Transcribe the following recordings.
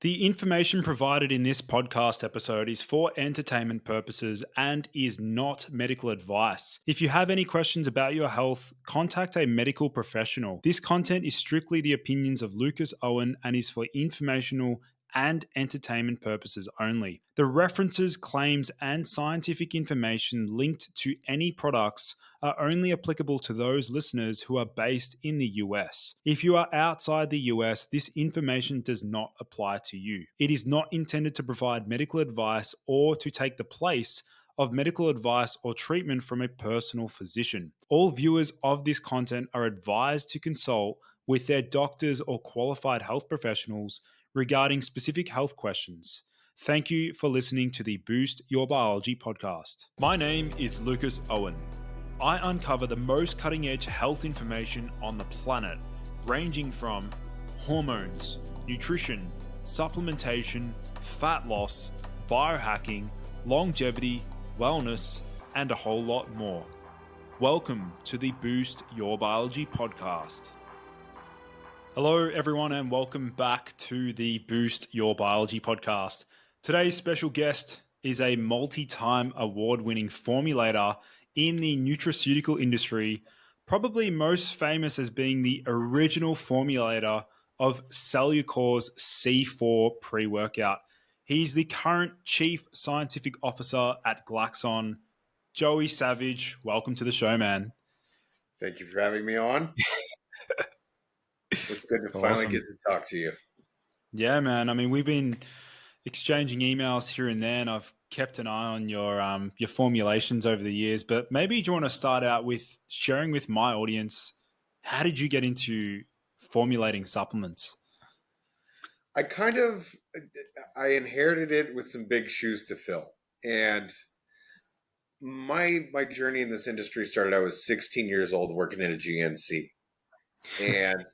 The information provided in this podcast episode is for entertainment purposes and is not medical advice. If you have any questions about your health, contact a medical professional. This content is strictly the opinions of Lucas Owen and is for informational and entertainment purposes only. The references, claims, and scientific information linked to any products are only applicable to those listeners who are based in the US. If you are outside the US, this information does not apply to you. It is not intended to provide medical advice or to take the place of medical advice or treatment from a personal physician. All viewers of this content are advised to consult with their doctors or qualified health professionals regarding specific health questions. Thank you for listening to the Boost Your Biology podcast. My name is Lucas Owen. I uncover the most cutting-edge health information on the planet, ranging from hormones, nutrition, supplementation, fat loss, biohacking, longevity, wellness, and a whole lot more. Welcome to the Boost Your Biology podcast. Hello, everyone, and welcome back to the Boost Your Biology podcast. Today's special guest is a multi-time award-winning formulator in the nutraceutical industry, probably most famous as being the original formulator of Cellucor's C4 pre-workout. He's the current Chief Scientific Officer at Glaxon. Joey Savage, welcome to the show, man. Thank you for having me on. It's good to finally get to talk to you. Yeah, man. I mean, we've been exchanging emails here and there, and I've kept an eye on your formulations over the years. But maybe do you want to start out with sharing with my audience, how did you get into formulating supplements? I inherited it with some big shoes to fill. And my journey in this industry started, I was 16 years old working at a GNC. And,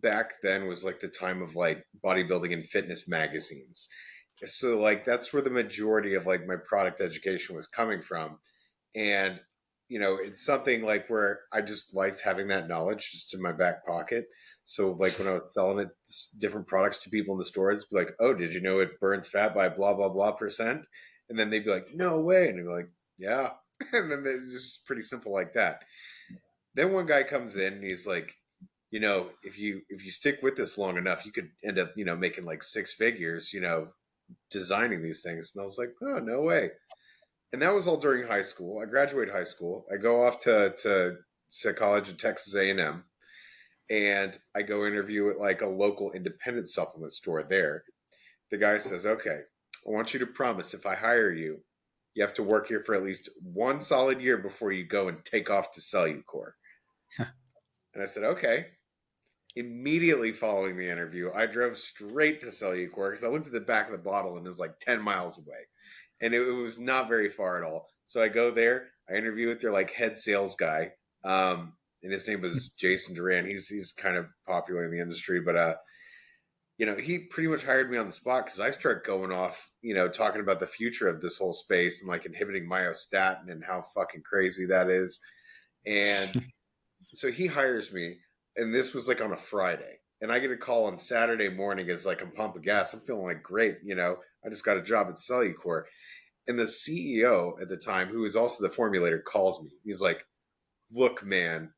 back then was like the time of like bodybuilding and fitness magazines. So like, that's where the majority of like my product education was coming from. And, it's something like where I just liked having that knowledge just in my back pocket. So like when I was selling it, different products to people in the store, it's like, oh, did you know it burns fat by blah, blah, blah %? And then they'd be like, no way. And they'd be like, yeah. And then it's just pretty simple like that. Then one guy comes in and he's like, if you stick with this long enough, you could end up, making like six figures, designing these things. And I was like, oh, no way. And that was all during high school. I graduated high school. I go off to college at Texas A&M, and I go interview at like a local independent supplement store there. The guy says, okay, I want you to promise if I hire you, you have to work here for at least one solid year before you go and take off to Cellucor. And I said, okay. Immediately following the interview, I drove straight to Cellucor because I looked at the back of the bottle and it was like 10 miles away. And it was not very far at all. So I go there, I interview with their like head sales guy. And his name was Jason Duran. He's kind of popular in the industry, but he pretty much hired me on the spot because I start going off, talking about the future of this whole space and like inhibiting myostatin and how fucking crazy that is. And so he hires me, and this was like on a Friday, and I get a call on Saturday morning as like I'm pumping gas. I'm feeling like great. I just got a job at Cellucor. And the CEO at the time, who was also the formulator, calls me. He's like, look, man,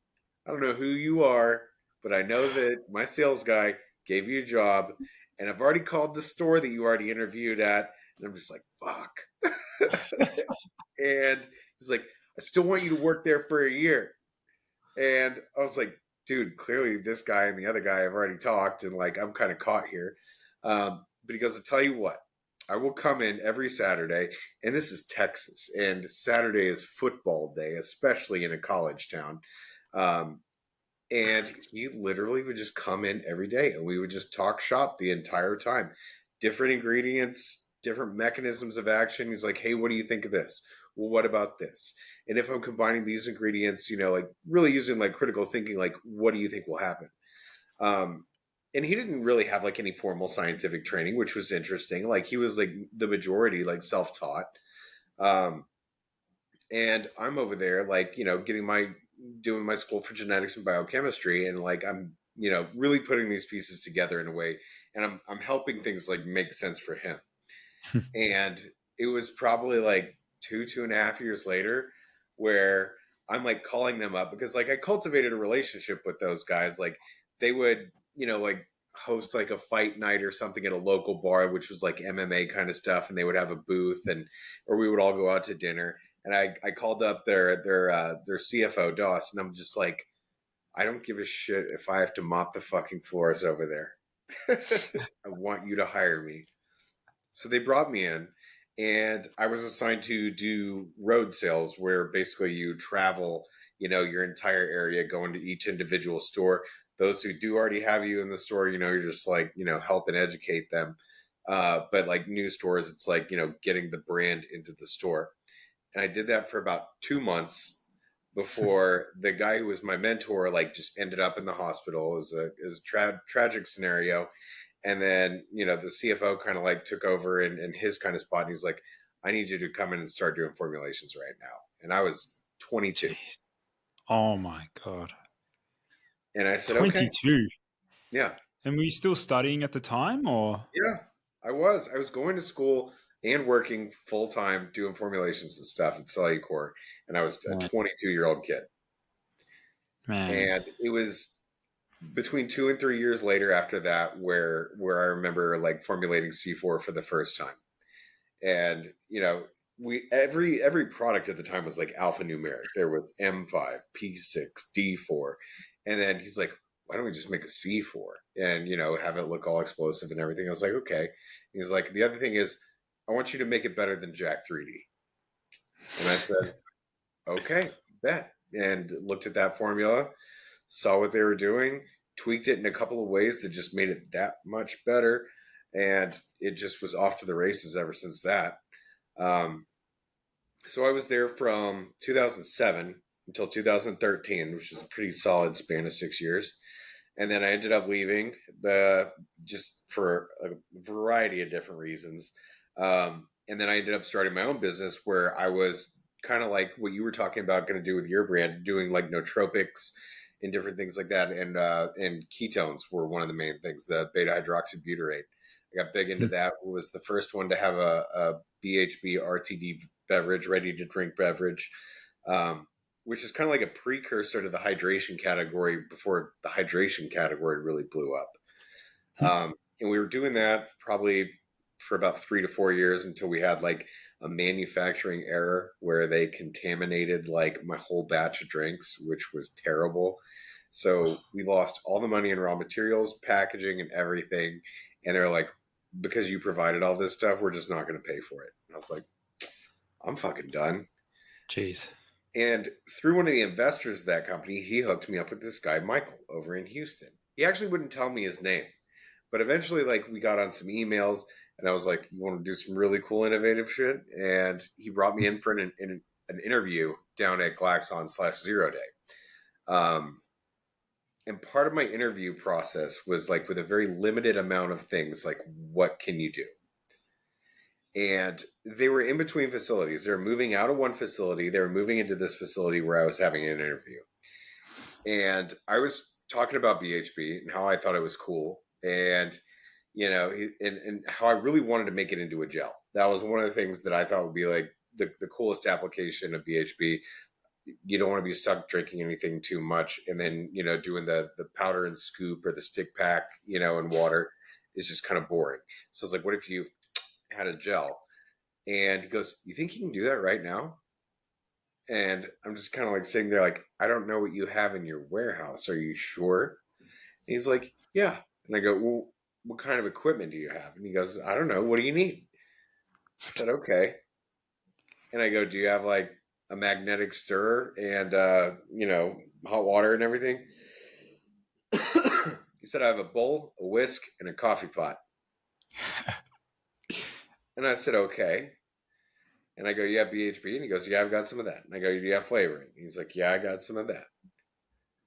I don't know who you are, but I know that my sales guy gave you a job, and I've already called the store that you already interviewed at. And I'm just like, fuck. And he's like, I still want you to work there for a year. And I was like, dude, clearly this guy and the other guy have already talked, and like, I'm kind of caught here. But he goes, I'll tell you what, I will come in every Saturday, and this is Texas, and Saturday is football day, especially in a college town. And he literally would just come in every day, and we would just talk shop the entire time. Different ingredients, different mechanisms of action. He's like, hey, what do you think of this? Well, what about this? And if I'm combining these ingredients, like really using like critical thinking, like, what do you think will happen? And he didn't really have like any formal scientific training, which was interesting. Like he was like the majority, like self-taught. And I'm over there, like, doing my school for genetics and biochemistry. And like, I'm, really putting these pieces together in a way, and I'm helping things like make sense for him. And it was probably like 2.5 years later where I'm like calling them up because like I cultivated a relationship with those guys. Like they would, like host like a fight night or something at a local bar, which was like MMA kind of stuff. And they would have a booth or we would all go out to dinner. And I called up their CFO Doss, and I'm just like, I don't give a shit if I have to mop the fucking floors over there. I want you to hire me. So they brought me in, and I was assigned to do road sales where basically you travel, your entire area, going to each individual store. Those who do already have you in the store, you're just like, help and educate them. But like new stores, it's like, getting the brand into the store. And I did that for about 2 months before the guy who was my mentor, like just ended up in the hospital. It was a tragic scenario. And then, the CFO kind of like took over in his kind of spot. And he's like, I need you to come in and start doing formulations right now. And I was 22. Jeez. Oh my God. And I said, 22. Okay. Yeah. And were you still studying at the time or? Yeah, I was. I was going to school and working full time doing formulations and stuff at Cellucor. And I was a 22-year-old kid. Man. And it was between 2 and 3 years later after that where I remember like formulating C4 for the first time. And we every product at the time was like alphanumeric. There was M5, P6, D4, and then he's like, why don't we just make a C4 and have it look all explosive and everything? I was like, okay. He's like, the other thing is I want you to make it better than Jack 3D. And I said, okay, bet. And looked at that formula, saw what they were doing, tweaked it in a couple of ways that just made it that much better. And it just was off to the races ever since that. So I was there from 2007 until 2013, which is a pretty solid span of 6 years. And then I ended up leaving just for a variety of different reasons. And then I ended up starting my own business where I was kind of like what you were talking about going to do with your brand, doing like nootropics and different things like that. And ketones were one of the main things, the beta hydroxybutyrate. I got big into that. It was the first one to have a BHB RTD beverage, ready to drink beverage, which is kind of like a precursor to the hydration category before the hydration category really blew up. And we were doing that probably for about 3 to 4 years until we had like a manufacturing error where they contaminated like my whole batch of drinks, which was terrible. So we lost all the money in raw materials, packaging, and everything. And they're like, because you provided all this stuff, we're just not going to pay for it. And I was like, I'm fucking done. Jeez. And through one of the investors of that company, he hooked me up with this guy, Michael, over in Houston. He actually wouldn't tell me his name. But eventually, like, we got on some emails, and I was like, you want to do some really cool, innovative shit? And he brought me in for an interview down at Glaxon/Zero Day. And part of my interview process was like with a very limited amount of things, like what can you do? And they were in between facilities. They were moving out of one facility. They were moving into this facility where I was having an interview. And I was talking about BHB and how I thought it was cool. And, and how I really wanted to make it into a gel. That was one of the things that I thought would be like the coolest application of BHB. You don't want to be stuck drinking anything too much. And then, doing the powder and scoop or the stick pack, and water is just kind of boring. So it's like, what if you had a gel? And he goes, you think you can do that right now? And I'm just kind of like sitting there like, I don't know what you have in your warehouse. Are you sure? And he's like, yeah. And I go, well, what kind of equipment do you have? And he goes, I don't know. What do you need? I said, okay. And I go, do you have like a magnetic stirrer and, hot water and everything? He said, I have a bowl, a whisk, and a coffee pot. And I said, okay. And I go, you have BHB? And he goes, yeah, I've got some of that. And I go, do you have flavoring? And he's like, yeah, I got some of that.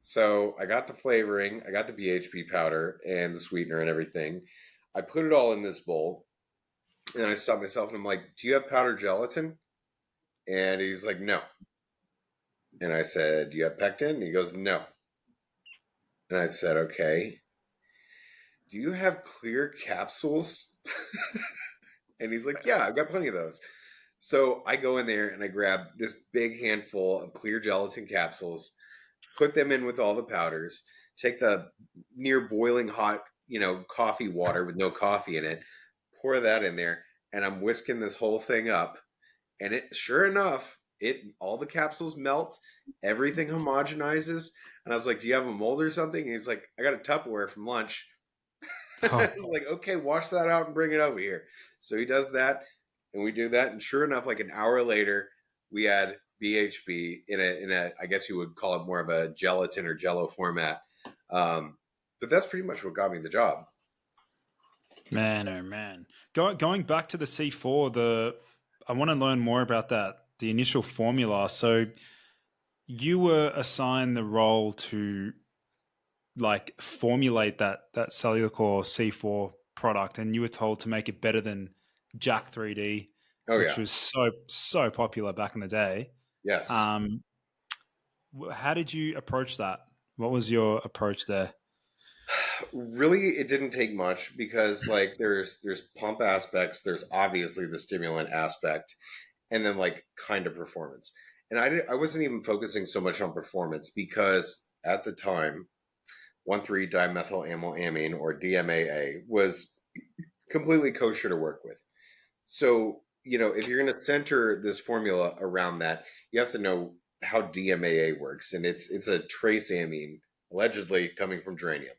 So I got the flavoring, I got the BHB powder and the sweetener and everything. I put it all in this bowl. And I stopped myself and I'm like, do you have powdered gelatin? And he's like, no. And I said, do you have pectin? And he goes, no. And I said, okay, do you have clear capsules? And he's like, yeah, I've got plenty of those. So I go in there and I grab this big handful of clear gelatin capsules, put them in with all the powders, take the near boiling hot, coffee water with no coffee in it, pour that in there, and I'm whisking this whole thing up. And it, sure enough, all the capsules melt, everything homogenizes. And I was like, "Do you have a mold or something?" And he's like, "I got a Tupperware from lunch." I was like, "Okay, wash that out and bring it over here." So he does that, and we do that, and sure enough, like an hour later, we had BHB in a I guess you would call it more of a gelatin or jello format. But that's pretty much what got me the job. Man, oh man. Going back to the C4, I want to learn more about that, the initial formula. So you were assigned the role to like formulate that Cellucor C4 product, and you were told to make it better than Jack 3D, Oh which yeah, was so popular back in the day. yes. Um, how did you approach that? What was your approach there? Really, it didn't take much because like there's pump aspects, there's obviously the stimulant aspect, and then like kind of performance. And I wasn't even focusing so much on performance because at the time 1,3-dimethylamylamine or DMAA was completely kosher to work with. So, if you're going to center this formula around that, you have to know how DMAA works, and it's a trace amine allegedly coming from geranium.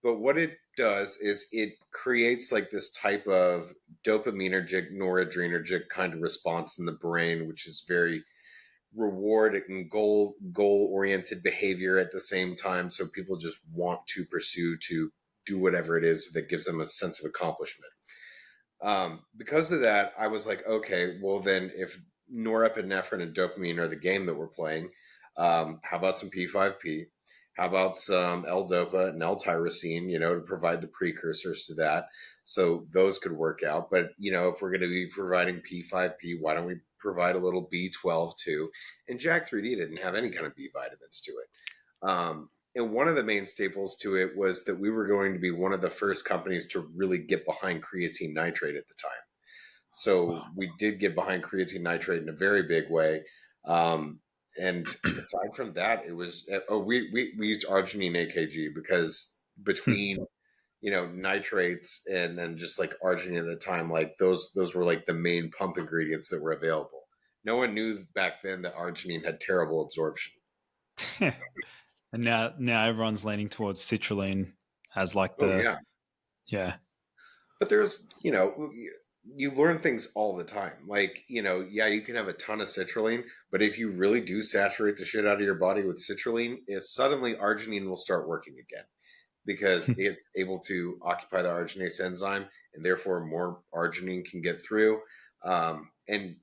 But what it does is it creates like this type of dopaminergic, noradrenergic kind of response in the brain, which is very reward and goal oriented behavior at the same time. So people just want to pursue to do whatever it is that gives them a sense of accomplishment. Because of that, I was like, okay, well then if norepinephrine and dopamine are the game that we're playing, how about some P5P? How about some L-Dopa and L-tyrosine, to provide the precursors to that? So those could work out. But, if we're going to be providing P5P, why don't we provide a little B12 too? And Jack 3D didn't have any kind of B vitamins to it. And one of the main staples to it was that we were going to be one of the first companies to really get behind creatine nitrate at the time. So we did get behind creatine nitrate in a very big way. And aside from that, it was we used arginine AKG because between nitrates and then just like arginine at the time, like those were like the main pump ingredients that were available. No one knew back then that arginine had terrible absorption. And now everyone's leaning towards citrulline as like Oh the yeah, yeah. but there's you learn things all the time. Like, yeah, you can have a ton of citrulline, but if you really do saturate the shit out of your body with citrulline, suddenly arginine will start working again because it's able to occupy the arginase enzyme and therefore more arginine can get through. And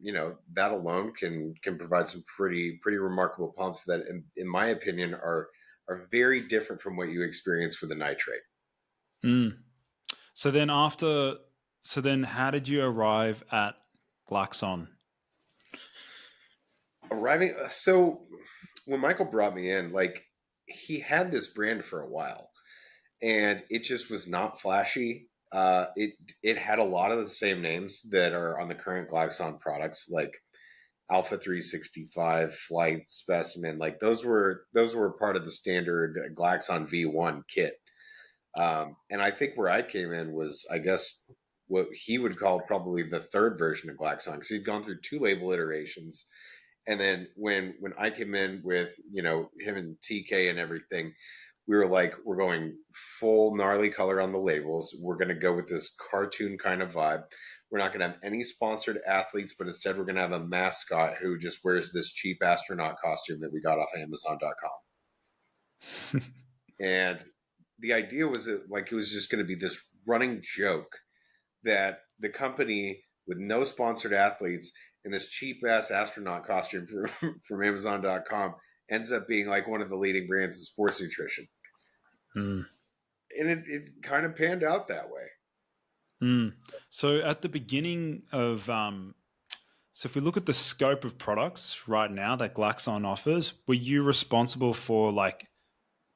that alone can provide some pretty remarkable pumps that in my opinion are very different from what you experience with the nitrate. Mm. So then how did you arrive at Glaxon? Arriving, so when Michael brought me in, like he had this brand for a while and it just was not flashy. It had a lot of the same names that are on the current Glaxon products, like Alpha 365, Flight, Specimen. Like those were part of the standard Glaxon V1 kit. And I think where I came in was, I guess, what he would call probably the third version of Glaxon because he'd gone through 2 label iterations. And then when I came in with him and TK and everything, we were like, we're going full gnarly color on the labels. We're going to go with this cartoon kind of vibe. We're not going to have any sponsored athletes, but instead we're going to have a mascot who just wears this cheap astronaut costume that we got off Amazon.com. And the idea was that like it was just going to be this running joke that the company with no sponsored athletes and this cheap ass astronaut costume from Amazon.com ends up being like one of the leading brands in sports nutrition. Mm. And it kind of panned out that way. Mm. So at the beginning of, so if we look at the scope of products right now that Glaxon offers, were you responsible for like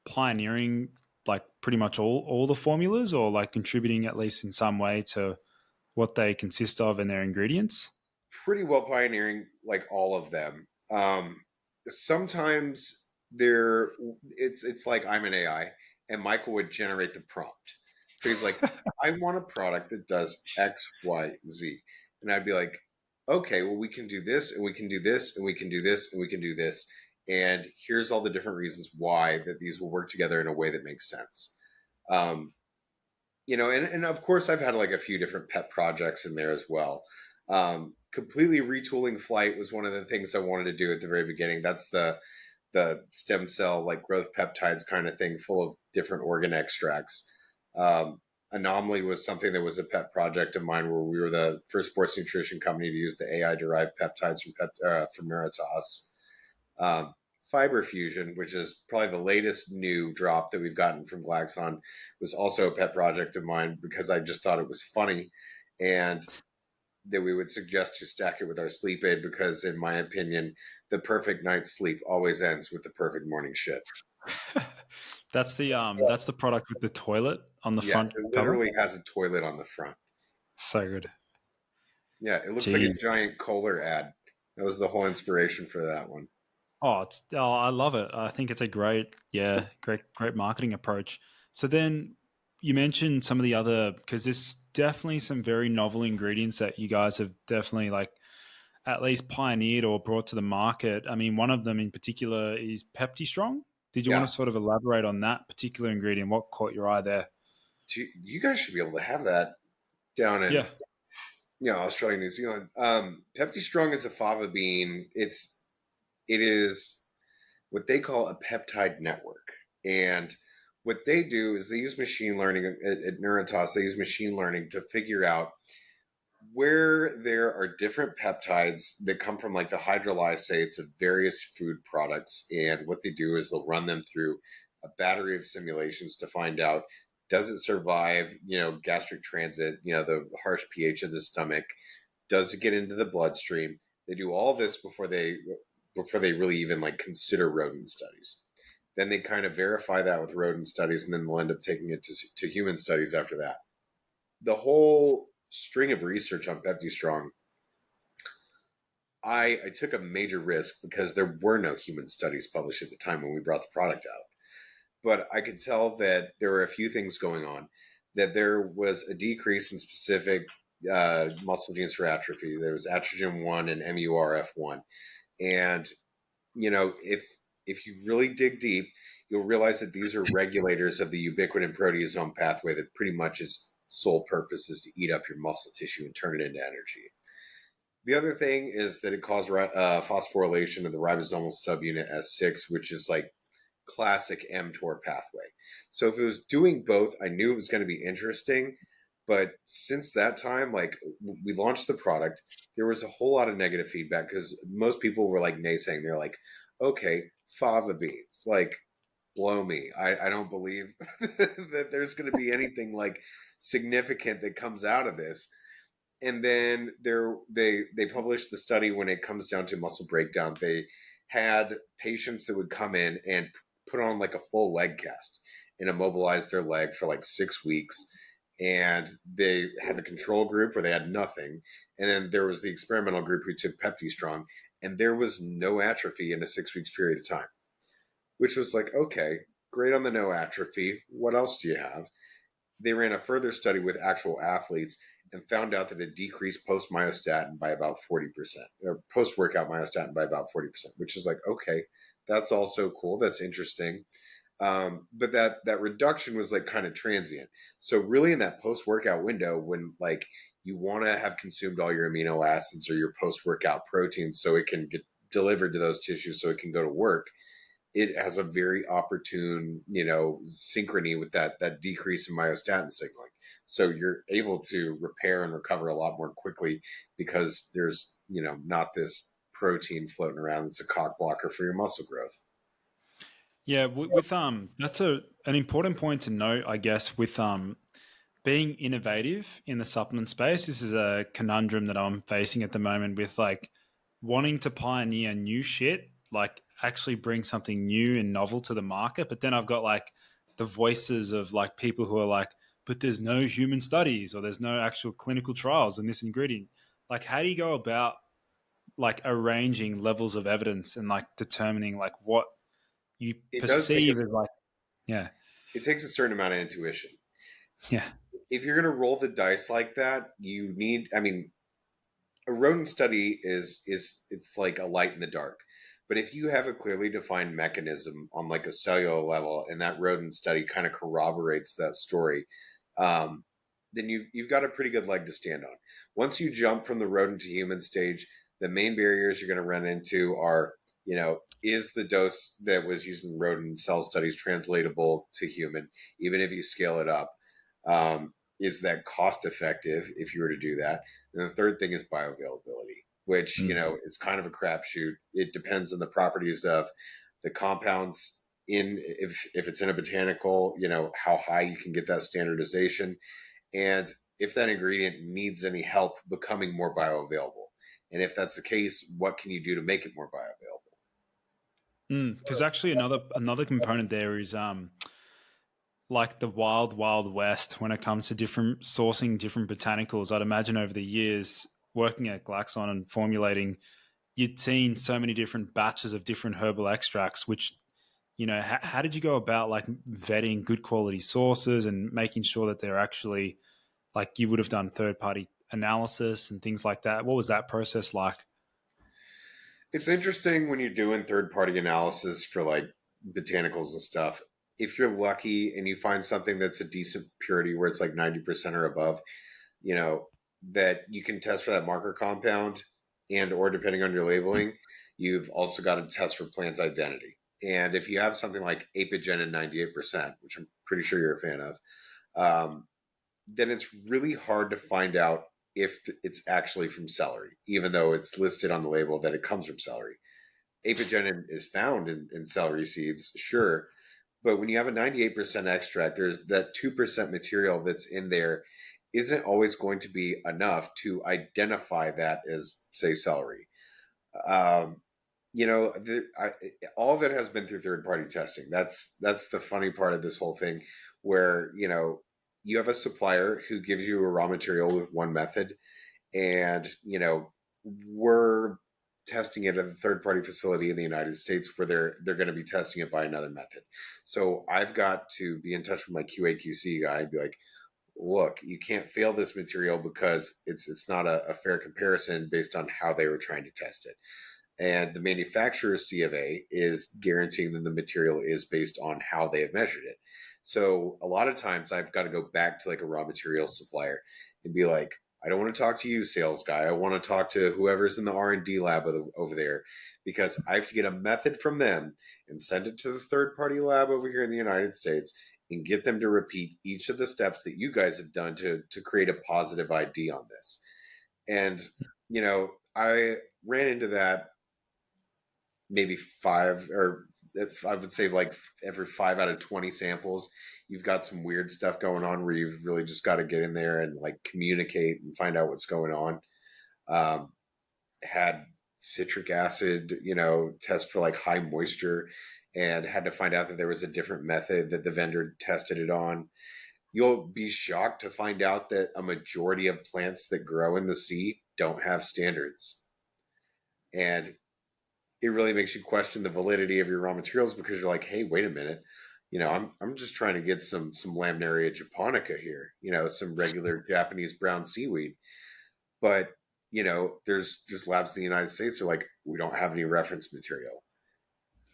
pioneering like pretty much all the formulas, or like contributing at least in some way to what they consist of and their ingredients? Pretty well pioneering like all of them. Sometimes there it's like I'm an AI and Michael would generate the prompt. So he's like, I want a product that does X, Y, Z. And I'd be like, okay, well, we can do this and we can do this and we can do this and we can do this. And here's all the different reasons why that these will work together in a way that makes sense. Um, and of course I've had like a few different pet projects in there as well. Completely retooling flight was one of the things I wanted to do at the very beginning. That's the stem cell like growth peptides kind of thing, full of different organ extracts. Anomaly was something that was a pet project of mine, where we were the first sports nutrition company to use the AI derived peptides from Meritas. Fiber fusion, which is probably the latest new drop that we've gotten from Glaxon, was also a pet project of mine because I just thought it was funny, and that we would suggest to stack it with our sleep aid because, in my opinion, the perfect night's sleep always ends with the perfect morning shit. That's the product with the toilet on the Yes, front it cover. literally has a toilet on the front. So good. Yeah, it looks Jeez. like a giant Kohler ad. That was the whole inspiration for that one. Oh, I love it. I think it's a great marketing approach. So then you mentioned some of the other, because there's definitely some very novel ingredients that you guys have definitely like at least pioneered or brought to the market. I mean, one of them in particular is Pepty Strong. Did you want Yeah, to sort of elaborate on that particular ingredient? What caught your eye there? you guys should be able to have that down Yeah. in Australia, New Zealand. Pepty Strong is a fava bean. It is what they call a peptide network. And what they do is they use machine learning at Neuritas. They use machine learning to figure out where there are different peptides that come from like the hydrolysates of various food products. And what they do is they'll run them through a battery of simulations to find out, does it survive, gastric transit, the harsh pH of the stomach? Does it get into the bloodstream? They do all this before they really even like consider rodent studies. Then they kind of verify that with rodent studies, and then they'll end up taking it to human studies after that. The whole string of research on Pepty Strong, I took a major risk because there were no human studies published at the time when we brought the product out. But I could tell that there were a few things going on, that there was a decrease in specific muscle genes for atrophy. There was atrogen 1 and MURF1. And, if you really dig deep, you'll realize that these are regulators of the ubiquitin proteasome pathway that pretty much its sole purpose is to eat up your muscle tissue and turn it into energy. The other thing is that it caused phosphorylation of the ribosomal subunit S6, which is like classic mTOR pathway. So if it was doing both, I knew it was going to be interesting. But since that time, like we launched the product, there was a whole lot of negative feedback because most people were like naysaying. They're like, okay, fava beans, like blow me. I don't believe that there's going to be anything like significant that comes out of this. And then they published the study when it comes down to muscle breakdown. They had patients that would come in and put on like a full leg cast and immobilize their leg for like 6 weeks. And they had the control group where they had nothing. And then there was the experimental group who took Pepty Strong, and there was no atrophy in a 6 weeks period of time, which was like, okay, great on the no atrophy. What else do you have? They ran a further study with actual athletes and found out that it decreased post myostatin by about 40%, or post workout myostatin by about 40%, which is like, okay, that's also cool. That's interesting. But that reduction was like kind of transient. So really in that post workout window, when like you want to have consumed all your amino acids or your post workout proteins so it can get delivered to those tissues so it can go to work, it has a very opportune, synchrony with that decrease in myostatin signaling. So you're able to repair and recover a lot more quickly because there's, not this protein floating around that's a cock blocker for your muscle growth. Yeah, with that's an important point to note, I guess, with being innovative in the supplement space. This is a conundrum that I'm facing at the moment with like wanting to pioneer new shit like actually bring something new and novel to the market. But then I've got like the voices of like people who are like, but there's no human studies or there's no actual clinical trials in this ingredient. Like, how do you go about like arranging levels of evidence and like determining like what you It does take perceive as like, yeah, it takes a certain amount of intuition. yeah, If you're going to roll the dice like that, you need, I mean, a rodent study is it's like a light in the dark. But if you have a clearly defined mechanism on like a cellular level, and that rodent study kind of corroborates that story, um, then you've got a pretty good leg to stand on. Once you jump from the rodent to human stage, the main barriers you're going to run into are, is the dose that was used in rodent cell studies translatable to human, even if you scale it up? Is that cost effective if you were to do that? And the third thing is bioavailability, which, is kind of a crapshoot. It depends on the properties of the compounds if it's in a botanical, how high you can get that standardization. And if that ingredient needs any help becoming more bioavailable. And if that's the case, what can you do to make it more bioavailable? because actually another component there is like the wild west when it comes to different sourcing different botanicals. I'd imagine over the years working at Glaxon and formulating, you'd seen so many different batches of different herbal extracts, which, how did you go about like vetting good quality sources and making sure that they're actually like you would have done third party analysis and things like that? What was that process like? It's interesting when you're doing third party analysis for like botanicals and stuff. If you're lucky and you find something that's a decent purity where it's like 90% or above, you know, that you can test for that marker compound, and or depending on your labeling, you've also got to test for plant identity. And if you have something like apigenin 98%, which I'm pretty sure you're a fan of, um, then it's really hard to find out if it's actually from celery, even though it's listed on the label that it comes from celery. Apigenin is found in celery seeds, sure, but when you have a 98% extract, there's that 2% material that's in there isn't always going to be enough to identify that as, say, celery. Um, all of it has been through third-party testing. That's the funny part of this whole thing, where you have a supplier who gives you a raw material with one method, and we're testing it at a third-party facility in the United States where they're going to be testing it by another method. So I've got to be in touch with my QA/QC guy and be like, look, you can't fail this material because it's not a fair comparison based on how they were trying to test it. And the manufacturer's C of A is guaranteeing that the material is based on how they have measured it. So a lot of times I've got to go back to like a raw materials supplier and be like, I don't want to talk to you, sales guy. I want to talk to whoever's in the R&D lab over there, because I have to get a method from them and send it to the third-party lab over here in the United States and get them to repeat each of the steps that you guys have done to create a positive ID on this. And, I ran into that maybe I would say like every 5 out of 20 samples, you've got some weird stuff going on where you've really just got to get in there and like communicate and find out what's going on. Had citric acid, test for like high moisture, and had to find out that there was a different method that the vendor tested it on. You'll be shocked to find out that a majority of plants that grow in the sea don't have standards. And it really makes you question the validity of your raw materials, because you're like, hey, wait a minute, I'm just trying to get some Laminaria japonica here, some regular Japanese brown seaweed, but there's labs in the United States that are like, we don't have any reference material.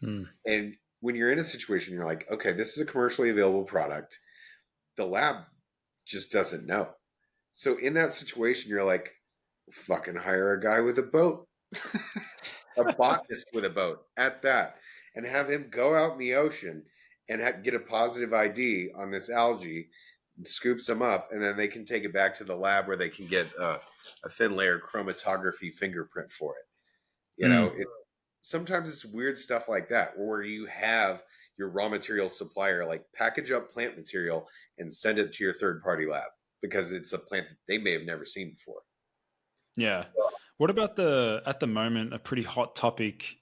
And when you're in a situation, you're like, okay, this is a commercially available product, the lab just doesn't know. So in that situation, you're like, fucking hire a guy with a boat. A botanist with a boat at that, and have him go out in the ocean and get a positive ID on this algae, and scoops them up, and then they can take it back to the lab where they can get a thin layer chromatography fingerprint for it. Sometimes it's weird stuff like that, where you have your raw material supplier like package up plant material and send it to your third party lab because it's a plant that they may have never seen before. Yeah. What about at the moment, a pretty hot topic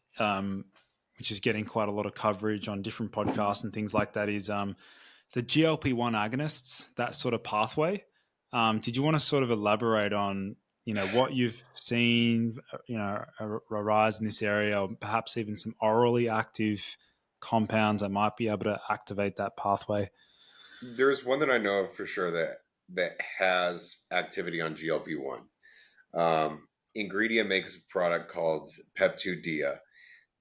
which is getting quite a lot of coverage on different podcasts and things like that, is the GLP-1 agonists, that sort of pathway. Did you want to sort of elaborate on, what you've seen, a rise in this area, or perhaps even some orally active compounds that might be able to activate that pathway? There's one that I know of for sure that has activity on GLP-1. Ingredia makes a product called Pepty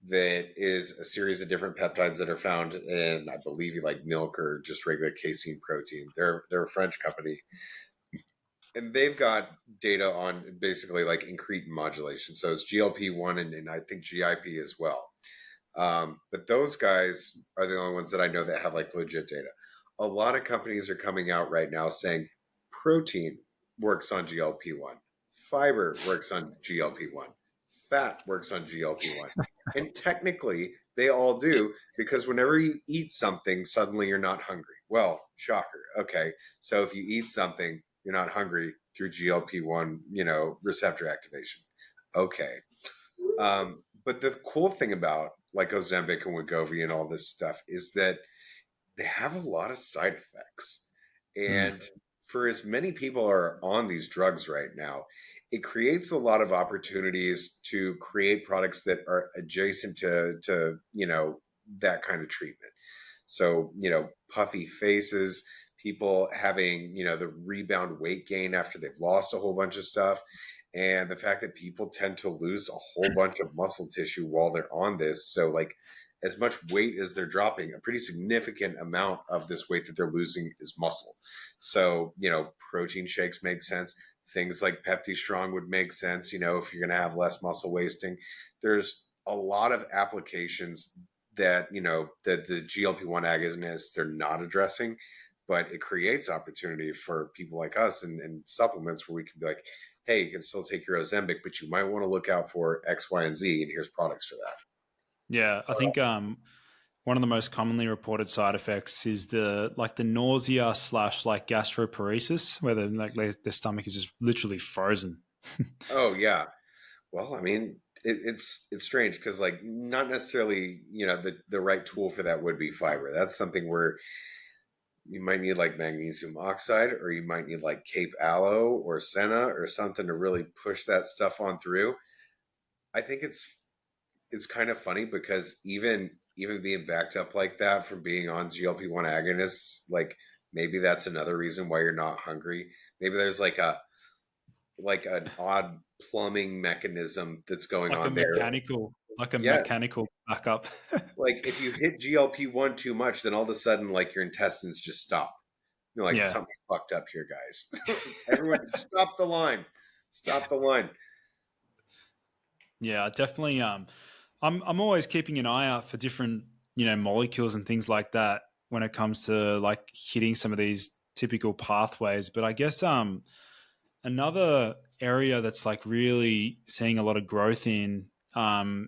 that is a series of different peptides that are found in, I believe, like milk or just regular casein protein. They're a French company, and they've got data on basically like incretin modulation. So it's GLP-1 and I think GIP as well. But those guys are the only ones that I know that have like legit data. A lot of companies are coming out right now saying protein works on GLP-1, fiber works on GLP-1, fat works on GLP-1. And technically, they all do, because whenever you eat something, suddenly you're not hungry. Well, shocker. Okay. So if you eat something, you're not hungry through GLP-1, receptor activation. Okay. But the cool thing about like Ozempic and Wegovy and all this stuff is that they have a lot of side effects. And for as many people are on these drugs right now, it creates a lot of opportunities to create products that are adjacent to that kind of treatment. So, puffy faces, people having, the rebound weight gain after they've lost a whole bunch of stuff. And the fact that people tend to lose a whole bunch of muscle tissue while they're on this. So like as much weight as they're dropping, a pretty significant amount of this weight that they're losing is muscle. So, protein shakes make sense. Things like Pepty Strong would make sense, if you're going to have less muscle wasting. There's a lot of applications that, that the GLP-1 agonists, they're not addressing, but it creates opportunity for people like us and supplements where we can be like, hey, you can still take your Ozempic, but you might want to look out for X, Y, and Z, and here's products for that. Yeah, I think one of the most commonly reported side effects is the nausea / like gastroparesis, where the stomach is just literally frozen. Oh yeah. Well, I mean, it's strange because like not necessarily, the right tool for that would be fiber. That's something where you might need like magnesium oxide, or you might need like Cape aloe or senna or something to really push that stuff on through. I think it's kind of funny because even being backed up like that from being on GLP-1 agonists, like maybe that's another reason why you're not hungry. Maybe there's like an odd plumbing mechanism that's going like on a there. Mechanical backup. Like if you hit GLP-1 too much, then all of a sudden like your intestines just stop. You're like, something's fucked up here, guys. Everyone stop the line. Stop the line. Yeah, definitely. I'm always keeping an eye out for different, molecules and things like that when it comes to like hitting some of these typical pathways. But I guess another area that's like really seeing a lot of growth in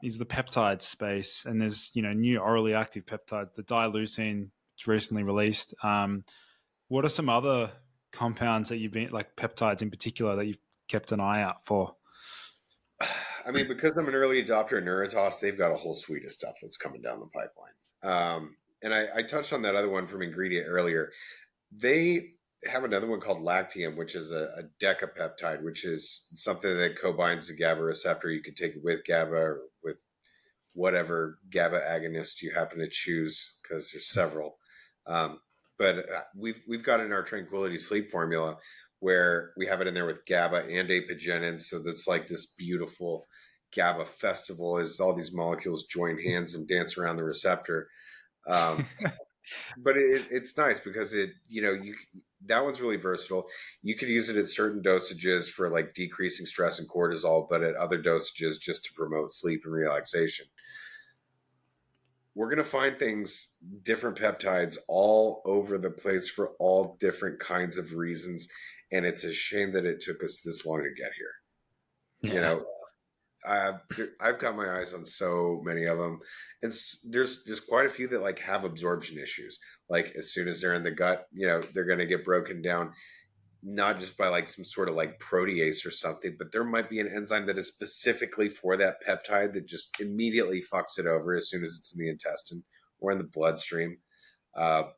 is the peptide space. And there's, new orally active peptides, the dileucine, it's recently released. What are some other compounds that you've been, like peptides in particular, that you've kept an eye out for? I mean, because I'm an early adopter of Neuritos, they've got a whole suite of stuff that's coming down the pipeline. And I touched on that other one from Ingredia earlier. They have another one called Lactium, which is a decapeptide, which is something that co-binds the GABA receptor. You could take it with GABA or with whatever GABA agonist you happen to choose, because there's several. But we've got it in our Tranquility Sleep formula, where we have it in there with GABA and apigenin. So that's like this beautiful GABA festival as all these molecules join hands and dance around the receptor. But it's nice because that one's really versatile. You could use it at certain dosages for like decreasing stress and cortisol, but at other dosages just to promote sleep and relaxation. We're going to find things, different peptides all over the place for all different kinds of reasons. And it's a shame that it took us this long to get here. Yeah. I've got my eyes on so many of them. And there's quite a few that like have absorption issues. Like as soon as they're in the gut, they're going to get broken down. not just by like some sort of like protease or something, but there might be an enzyme that is specifically for that peptide that just immediately fucks it over as soon as it's in the intestine or in the bloodstream.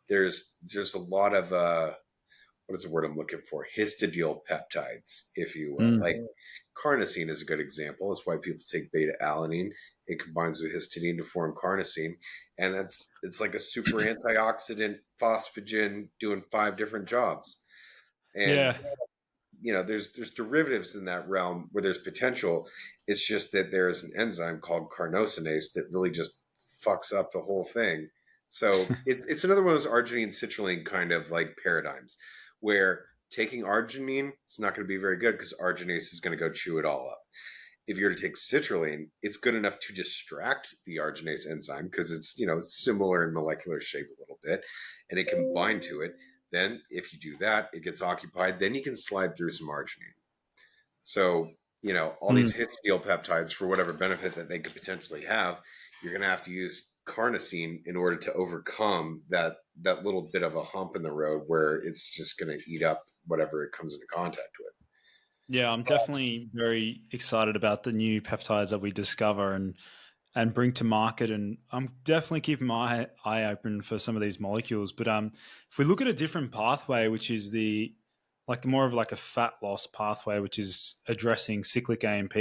There's a lot of what is the word I'm looking for? Histidyl peptides, if you will. Like carnosine is a good example. That's why people take beta alanine. It combines with histidine to form carnosine, and it's like a super antioxidant phosphagen doing 5 different jobs. And Yeah. there's derivatives in that realm where there's potential. It's just that there's an enzyme called carnosinase that really just fucks up the whole thing. So it's another one of those arginine citrulline kind of like paradigms where taking arginine, it's not going to be very good because arginase is going to go chew it all up. If you're to take citrulline, it's good enough to distract the arginase enzyme because it's similar in molecular shape a little bit, and it can bind to it. Then if you do that, it gets occupied. Then you can slide through some arginine. So, all these histidyl peptides, for whatever benefit that they could potentially have, you're going to have to use carnosine in order to overcome that little bit of a hump in the road where it's just going to eat up whatever it comes into contact with. Yeah, I'm definitely very excited about the new peptides that we discover and bring to market, and I'm definitely keeping my eye open for some of these molecules. But if we look at a different pathway, which is the more of like a fat loss pathway, which is addressing cyclic AMP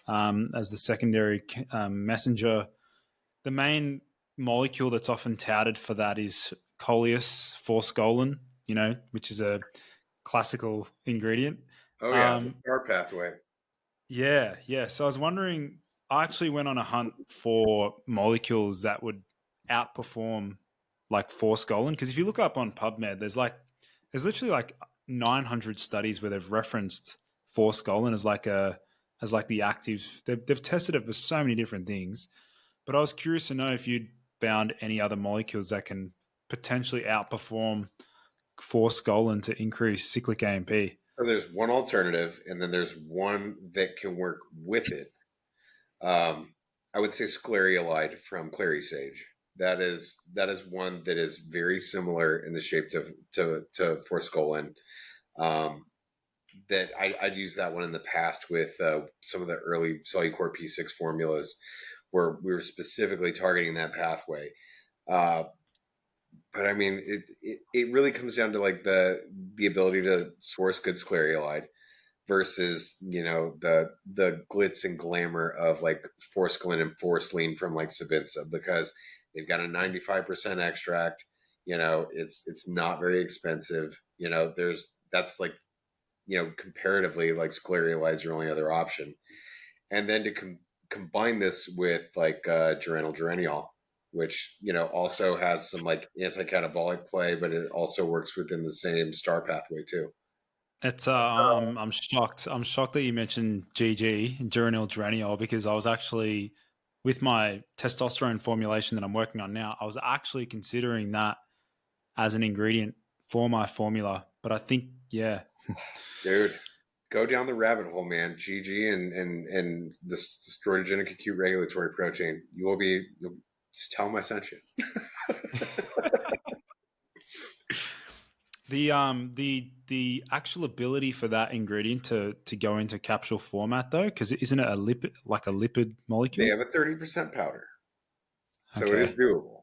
as the secondary messenger, the main molecule that's often touted for that is coleus forskolin, which is a classical ingredient. Oh yeah, the star pathway. Yeah. So I was wondering, I actually went on a hunt for molecules that would outperform like forskolin, because if you look up on PubMed, there's literally like 900 studies where they've referenced forskolin as the active. They've tested it for so many different things, but I was curious to know if you'd found any other molecules that can potentially outperform forskolin to increase cyclic AMP. So there's one alternative, and then there's one that can work with it. I would say sclereolide from clary sage. That is one that is very similar in the shape to forskolin. That I'd used that one in the past with some of the early Cellucor P6 formulas, where we were specifically targeting that pathway. But I mean, it really comes down to like the ability to source good sclereolide versus the glitz and glamour of like forskolin and forceline from like Sabinsa, because they've got a 95% extract. It's not very expensive. That's like comparatively, like sclereolide's your only other option, and then to combine this with like geranyl, which also has some like anti-catabolic play, but it also works within the same star pathway too. It's I'm shocked. I'm shocked that you mentioned geranyl, because I was actually, with my testosterone formulation that I'm working on now, I was actually considering that as an ingredient for my formula. But I think, yeah, dude, go down the rabbit hole, man. GG and the strogenic acute regulatory protein. You'll just tell them I sent you. The actual ability for that ingredient to go into capsule format, though, because isn't it a lipid molecule? They have a 30% powder, so it is doable.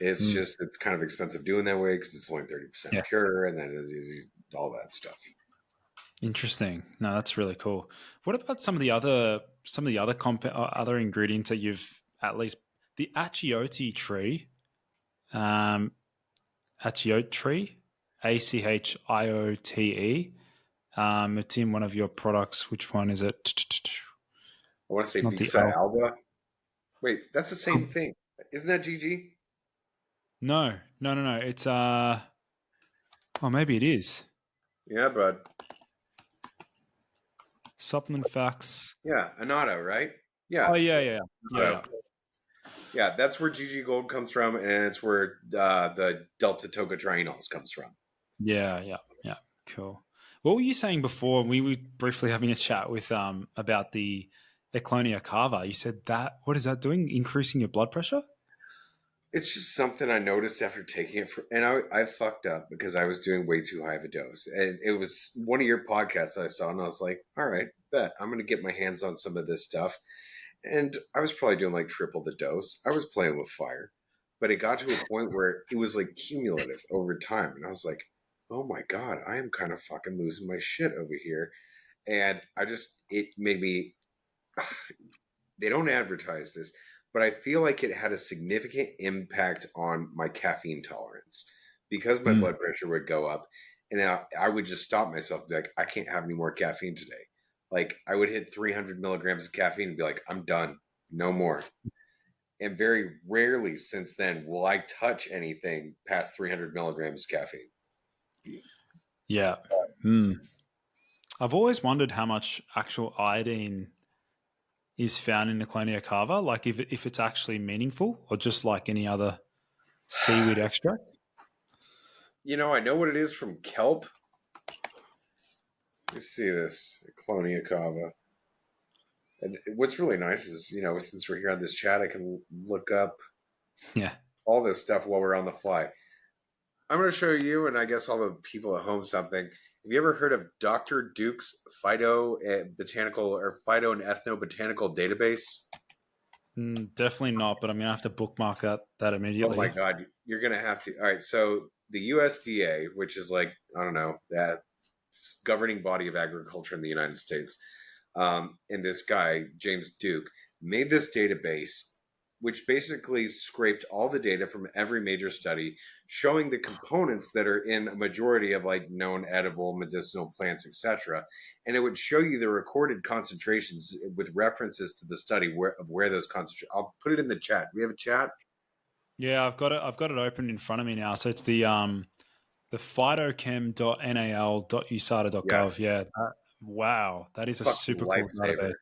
It's just it's kind of expensive doing that way because it's only 30% pure, and then it's all that stuff. Interesting. No, that's really cool. What about some of the other other ingredients that you've, at least the achiote tree, achiote tree, ACHIOTE. It's in one of your products. Which one is it? I want to say Vixa alba. Wait, that's the same thing. Isn't that GG? No. It's oh, maybe it is. Yeah, bud. Supplement facts. Yeah, Anato, right? Yeah. Oh, yeah. Yeah, that's where GG Gold comes from, and it's where the Delta tocotrienols comes from. Yeah. Cool. What were you saying before? We were briefly having a chat with about the Eklonia Carva. You said that, what is that doing? Increasing your blood pressure? It's just something I noticed after taking it and I fucked up because I was doing way too high of a dose. And it was one of your podcasts I saw, and I was like, all right, bet I'm going to get my hands on some of this stuff. And I was probably doing like triple the dose. I was playing with fire, but it got to a point where it was like cumulative over time. And I was like, oh my God, I am kind of fucking losing my shit over here. And it made me, they don't advertise this, but I feel like it had a significant impact on my caffeine tolerance because my blood pressure would go up, and I would just stop myself and be like, I can't have any more caffeine today. Like I would hit 300 milligrams of caffeine and be like, I'm done, no more. And very rarely since then will I touch anything past 300 milligrams of caffeine. Yeah. I've always wondered how much actual iodine is found in Eklonia Carva, like if it's actually meaningful or just like any other seaweed extract. You know, I know what it is from kelp. Let's see this Eklonia Carva. And what's really nice is, you know, since we're here on this chat, I can look up all this stuff while we're on the fly. I'm going to show you, and I guess all the people at home, something. Have you ever heard of Dr. Duke's Phyto and Ethnobotanical Database? Definitely not, but I'm going to have to bookmark that immediately. Oh my God, you're going to have to. All right, so the USDA, which is like, I don't know, that governing body of agriculture in the United States, and this guy, James Duke, made this database, which basically scraped all the data from every major study, showing the components that are in a majority of like known edible medicinal plants, etc. And it would show you the recorded concentrations with references to the study of where those concentrations. I'll put it in the chat. We have a chat. Yeah, I've got it open in front of me now. So it's the phytochem.nal.usada.gov. Yes. Yeah. Wow, that is a super cool database.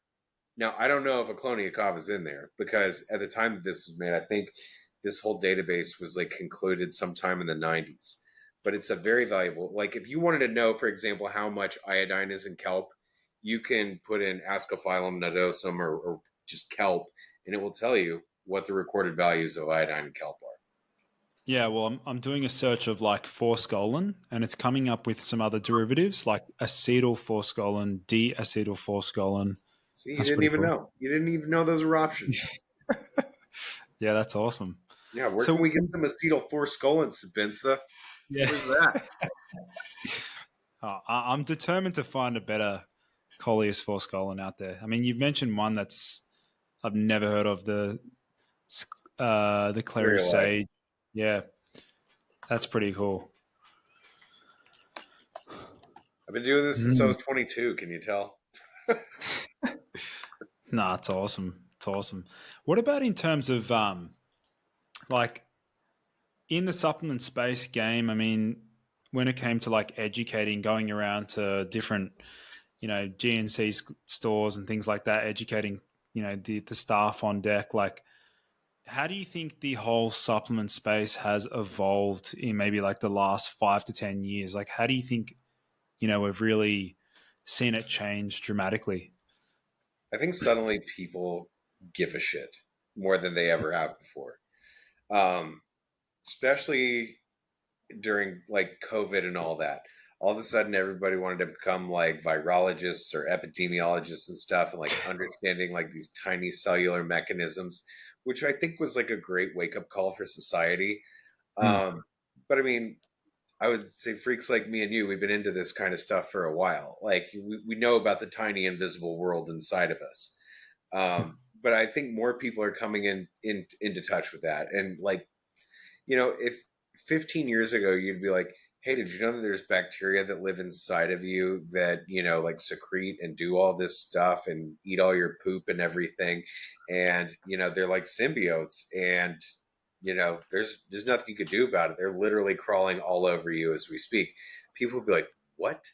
Now, I don't know if Eklonia Carva is in there because at the time that this was made, I think this whole database was like concluded sometime in the 90s. But it's a very valuable, like if you wanted to know, for example, how much iodine is in kelp, you can put in Ascophyllum nodosum or just kelp, and it will tell you what the recorded values of iodine in kelp are. Yeah, well, I'm doing a search of like forskolin, and it's coming up with some other derivatives like acetyl forskolin, D-acetyl forskolin. See, you didn't even know. You didn't even know those were options. Yeah, that's awesome. Yeah, where can we get some acetyl forskolin, Sabinsa? Yeah. Where's that? I'm determined to find a better Coleus forskolin out there. I mean, you've mentioned one that's I've never heard of, the clary sage. Yeah, that's pretty cool. I've been doing this since I was 22. Can you tell? No, it's awesome. It's awesome. What about in terms of like in the supplement space game? I mean, when it came to like educating, going around to different, you know, GNC stores and things like that, educating, you know, the staff on deck, like, how do you think the whole supplement space has evolved in maybe like the last 5 to 10 years? Like, how do you think, you know, we've really seen it change dramatically? I think suddenly people give a shit more than they ever have before. Especially during like COVID and all that. All of a sudden, everybody wanted to become like virologists or epidemiologists and stuff, and like understanding like these tiny cellular mechanisms, which I think was like a great wake up call for society. But I mean, I would say freaks like me and you, we've been into this kind of stuff for a while. Like we know about the tiny invisible world inside of us. But I think more people are coming into touch with that. And like, you know, if 15 years ago you'd be like, hey, did you know that there's bacteria that live inside of you that, you know, like secrete and do all this stuff and eat all your poop and everything? And, you know, they're like symbiotes, and, you know, there's nothing you could do about it. They're literally crawling all over you as we speak. People would be like, what?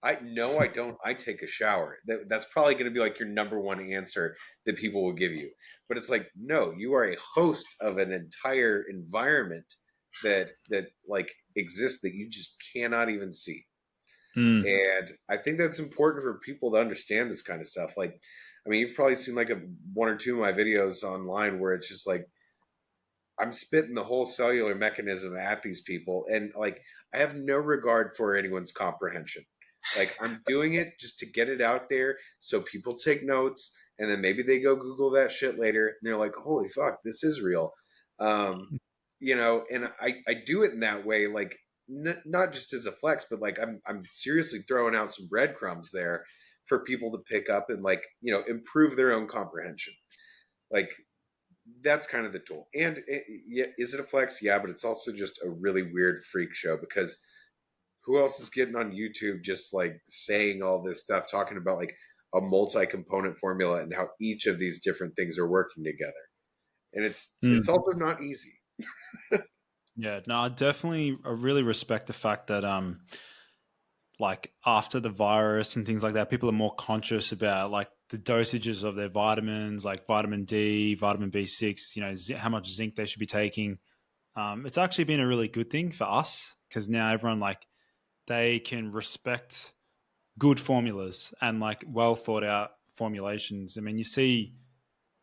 I don't. I take a shower. That's probably going to be like your number one answer that people will give you. But it's like, no, you are a host of an entire environment that like exists that you just cannot even see. And I think that's important for people to understand this kind of stuff. Like, I mean, you've probably seen like one or two of my videos online where it's just like, I'm spitting the whole cellular mechanism at these people, and like I have no regard for anyone's comprehension. Like I'm doing it just to get it out there so people take notes, and then maybe they go Google that shit later, and they're like, "Holy fuck, this is real." Um, and I do it in that way, like not just as a flex, but like I'm seriously throwing out some breadcrumbs there for people to pick up and like improve their own comprehension. Like that's kind of the tool. And yeah, is it a flex? Yeah, but it's also just a really weird freak show because who else is getting on YouTube just like saying all this stuff, talking about like a multi-component formula and how each of these different things are working together. And it's also not easy. Yeah, no, I really respect the fact that like after the virus and things like that, people are more conscious about like the dosages of their vitamins, like vitamin D, vitamin B6, how much zinc they should be taking. It's actually been a really good thing for us because now everyone like they can respect good formulas and like well thought out formulations. I mean, you see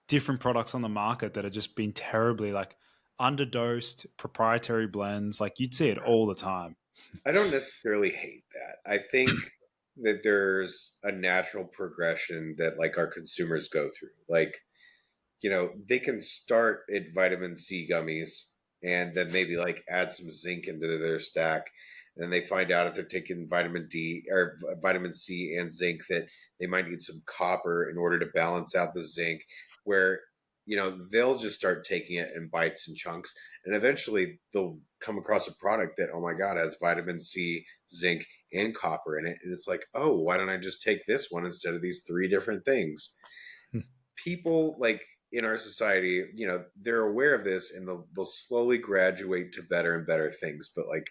different products on the market that have just been terribly like underdosed proprietary blends. Like you'd see it all the time. I don't necessarily hate that. I think that there's a natural progression that like our consumers go through. Like, they can start at vitamin C gummies and then maybe like add some zinc into their stack. And then they find out if they're taking vitamin D or vitamin C and zinc that they might need some copper in order to balance out the zinc, where, they'll just start taking it in bites and chunks. And eventually they'll come across a product that, oh my God, has vitamin C, zinc, and copper in it. And it's like, oh, why don't I just take this one instead of these three different things? People like in our society, they're aware of this and they'll slowly graduate to better and better things. But like,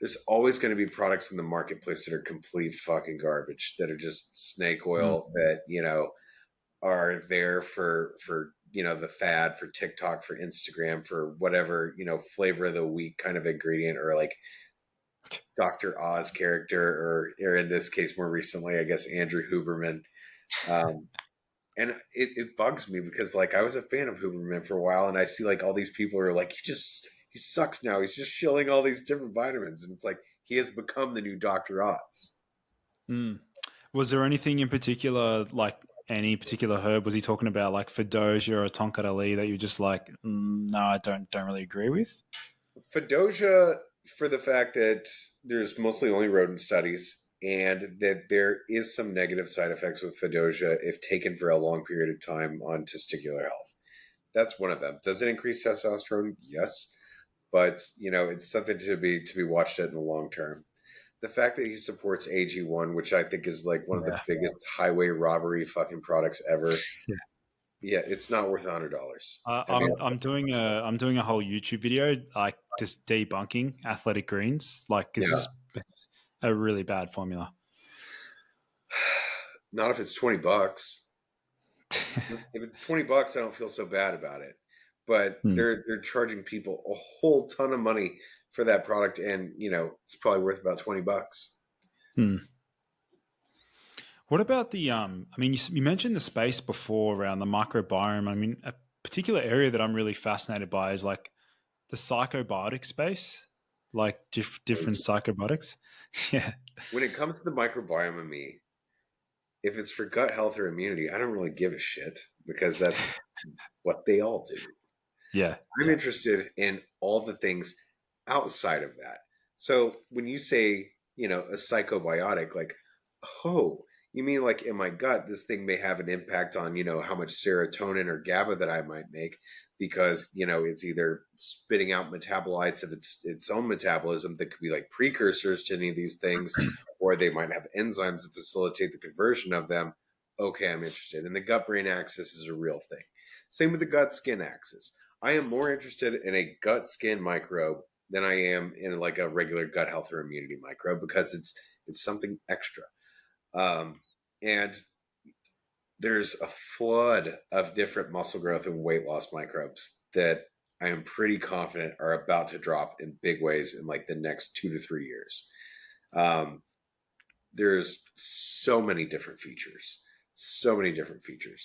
there's always going to be products in the marketplace that are complete fucking garbage, that are just snake oil, that, are there for the fad, for TikTok, for Instagram, for whatever, flavor of the week kind of ingredient, or like Dr. Oz character, or in this case, more recently, I guess, Andrew Huberman. And it bugs me because like I was a fan of Huberman for a while, and I see like all these people are like, he sucks now. He's just shilling all these different vitamins, and it's like he has become the new Dr. Oz. Was there anything in particular, like any particular herb? Was he talking about like Fedosia or Tonkat Ali that you just like, no, I don't really agree with? Fedosia, for the fact that there's mostly only rodent studies, and that there is some negative side effects with Fedosia if taken for a long period of time on testicular health. That's one of them. Does it increase testosterone? Yes, but it's something to be watched at in the long term. The fact that he supports AG1, which I think is like one of the biggest highway robbery fucking products ever. Yeah, it's not worth $100. I'm doing a whole YouTube video like just debunking athletic greens. Like this is a really bad formula. Not if it's $20. If it's $20, I don't feel so bad about it. But they're charging people a whole ton of money for that product, and it's probably worth about $20. What about the I mean, you mentioned the space before around the microbiome. I mean, a particular area that I'm really fascinated by is like the psychobiotic space, like different psychobiotics. Yeah. When it comes to the microbiome of me, if it's for gut health or immunity, I don't really give a shit because that's what they all do. Yeah. I'm interested in all the things outside of that. So when you say, a psychobiotic, like, oh, you mean like in my gut, this thing may have an impact on, how much serotonin or GABA that I might make because, it's either spitting out metabolites of its own metabolism that could be like precursors to any of these things, or they might have enzymes that facilitate the conversion of them. Okay, I'm interested. And the gut-brain axis is a real thing. Same with the gut-skin axis. I am more interested in a gut-skin microbe than I am in like a regular gut health or immunity microbe because it's something extra. And there's a flood of different muscle growth and weight loss microbes that I am pretty confident are about to drop in big ways in like the next 2 to 3 years. There's so many different features.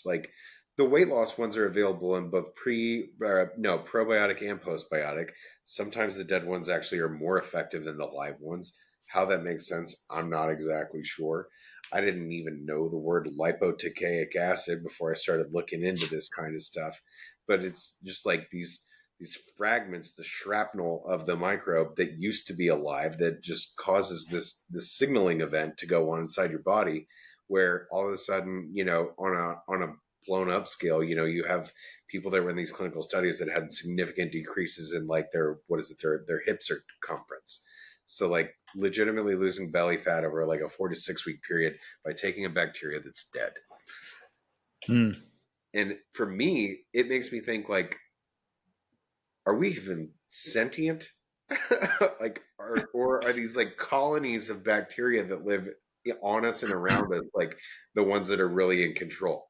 Like The weight loss ones are available in both probiotic and postbiotic. Sometimes the dead ones actually are more effective than the live ones. How that makes sense, I'm not exactly sure. I didn't even know the word lipoteichaic acid before I started looking into this kind of stuff. But it's just like these fragments, the shrapnel of the microbe that used to be alive that just causes this signaling event to go on inside your body, where all of a sudden, on a blown up scale, you have people that were in these clinical studies that had significant decreases in like their hip circumference. So like legitimately losing belly fat over like a 4 to 6 week period by taking a bacteria that's dead. Mm. And for me, it makes me think like, are we even sentient? Like, or are these like colonies of bacteria that live on us and around us, like the ones that are really in control?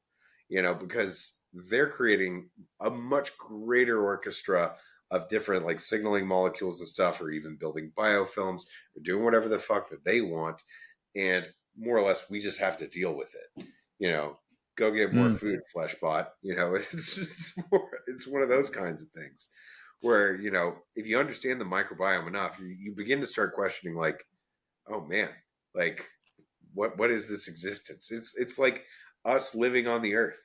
Because they're creating a much greater orchestra of different like signaling molecules and stuff, or even building biofilms, or doing whatever the fuck that they want. And more or less, we just have to deal with it. Go get more Mm. food, fleshbot. It's just it's one of those kinds of things where, if you understand the microbiome enough, you begin to start questioning like, oh man, like what is this existence? It's like us living on the earth.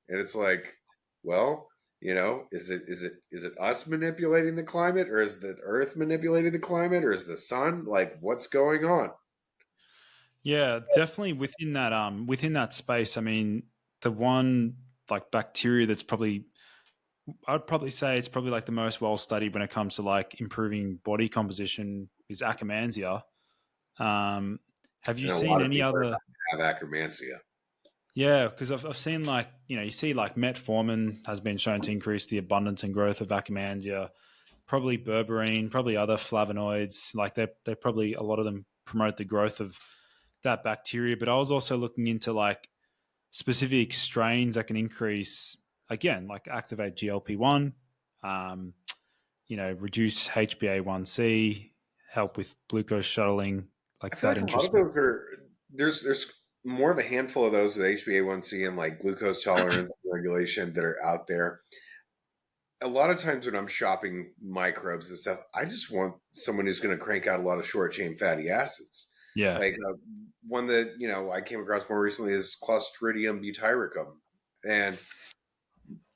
And it's like, well, is it us manipulating the climate, or is the earth manipulating the climate, or is the sun? Like, what's going on? Yeah, definitely within that space. I mean, the one like bacteria that's probably I'd probably say it's probably like the most well studied when it comes to like improving body composition is Akkermansia. Um, have you And a seen lot of any people other? have acromantia. Yeah, because I've seen like you see like metformin has been shown to increase the abundance and growth of Akkermansia. Probably berberine, probably other flavonoids. Like they probably a lot of them promote the growth of that bacteria. But I was also looking into like specific strains that can increase again, like activate GLP-1, um, reduce HbA1c, help with glucose shuttling, I like feel that like a lot of interesting. those are there's more of a handful of those with HbA1c and like glucose tolerance regulation that are out there. A lot of times when I'm shopping microbes and stuff, I just want someone who's going to crank out a lot of short chain fatty acids. Yeah. Like one that I came across more recently is Clostridium butyricum, and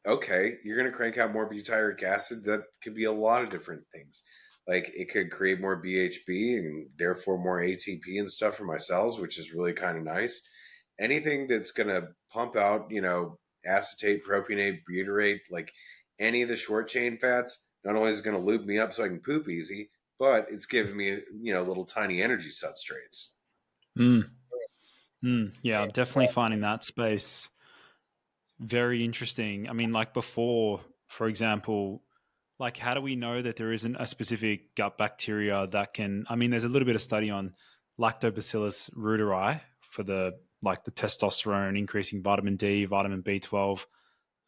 okay, you're going to crank out more butyric acid. That could be a lot of different things. Like it could create more BHB and therefore more ATP and stuff for my cells, which is really kind of nice. Anything that's going to pump out, acetate, propionate, butyrate, like any of the short chain fats, not only is it going to lube me up so I can poop easy, but it's giving me, little tiny energy substrates. Mm, yeah, I'm definitely finding that space very interesting. I mean, like before, for example, like how do we know that there isn't a specific gut bacteria that can? I mean, there's a little bit of study on Lactobacillus reuteri for the like the testosterone, increasing vitamin D, vitamin B12.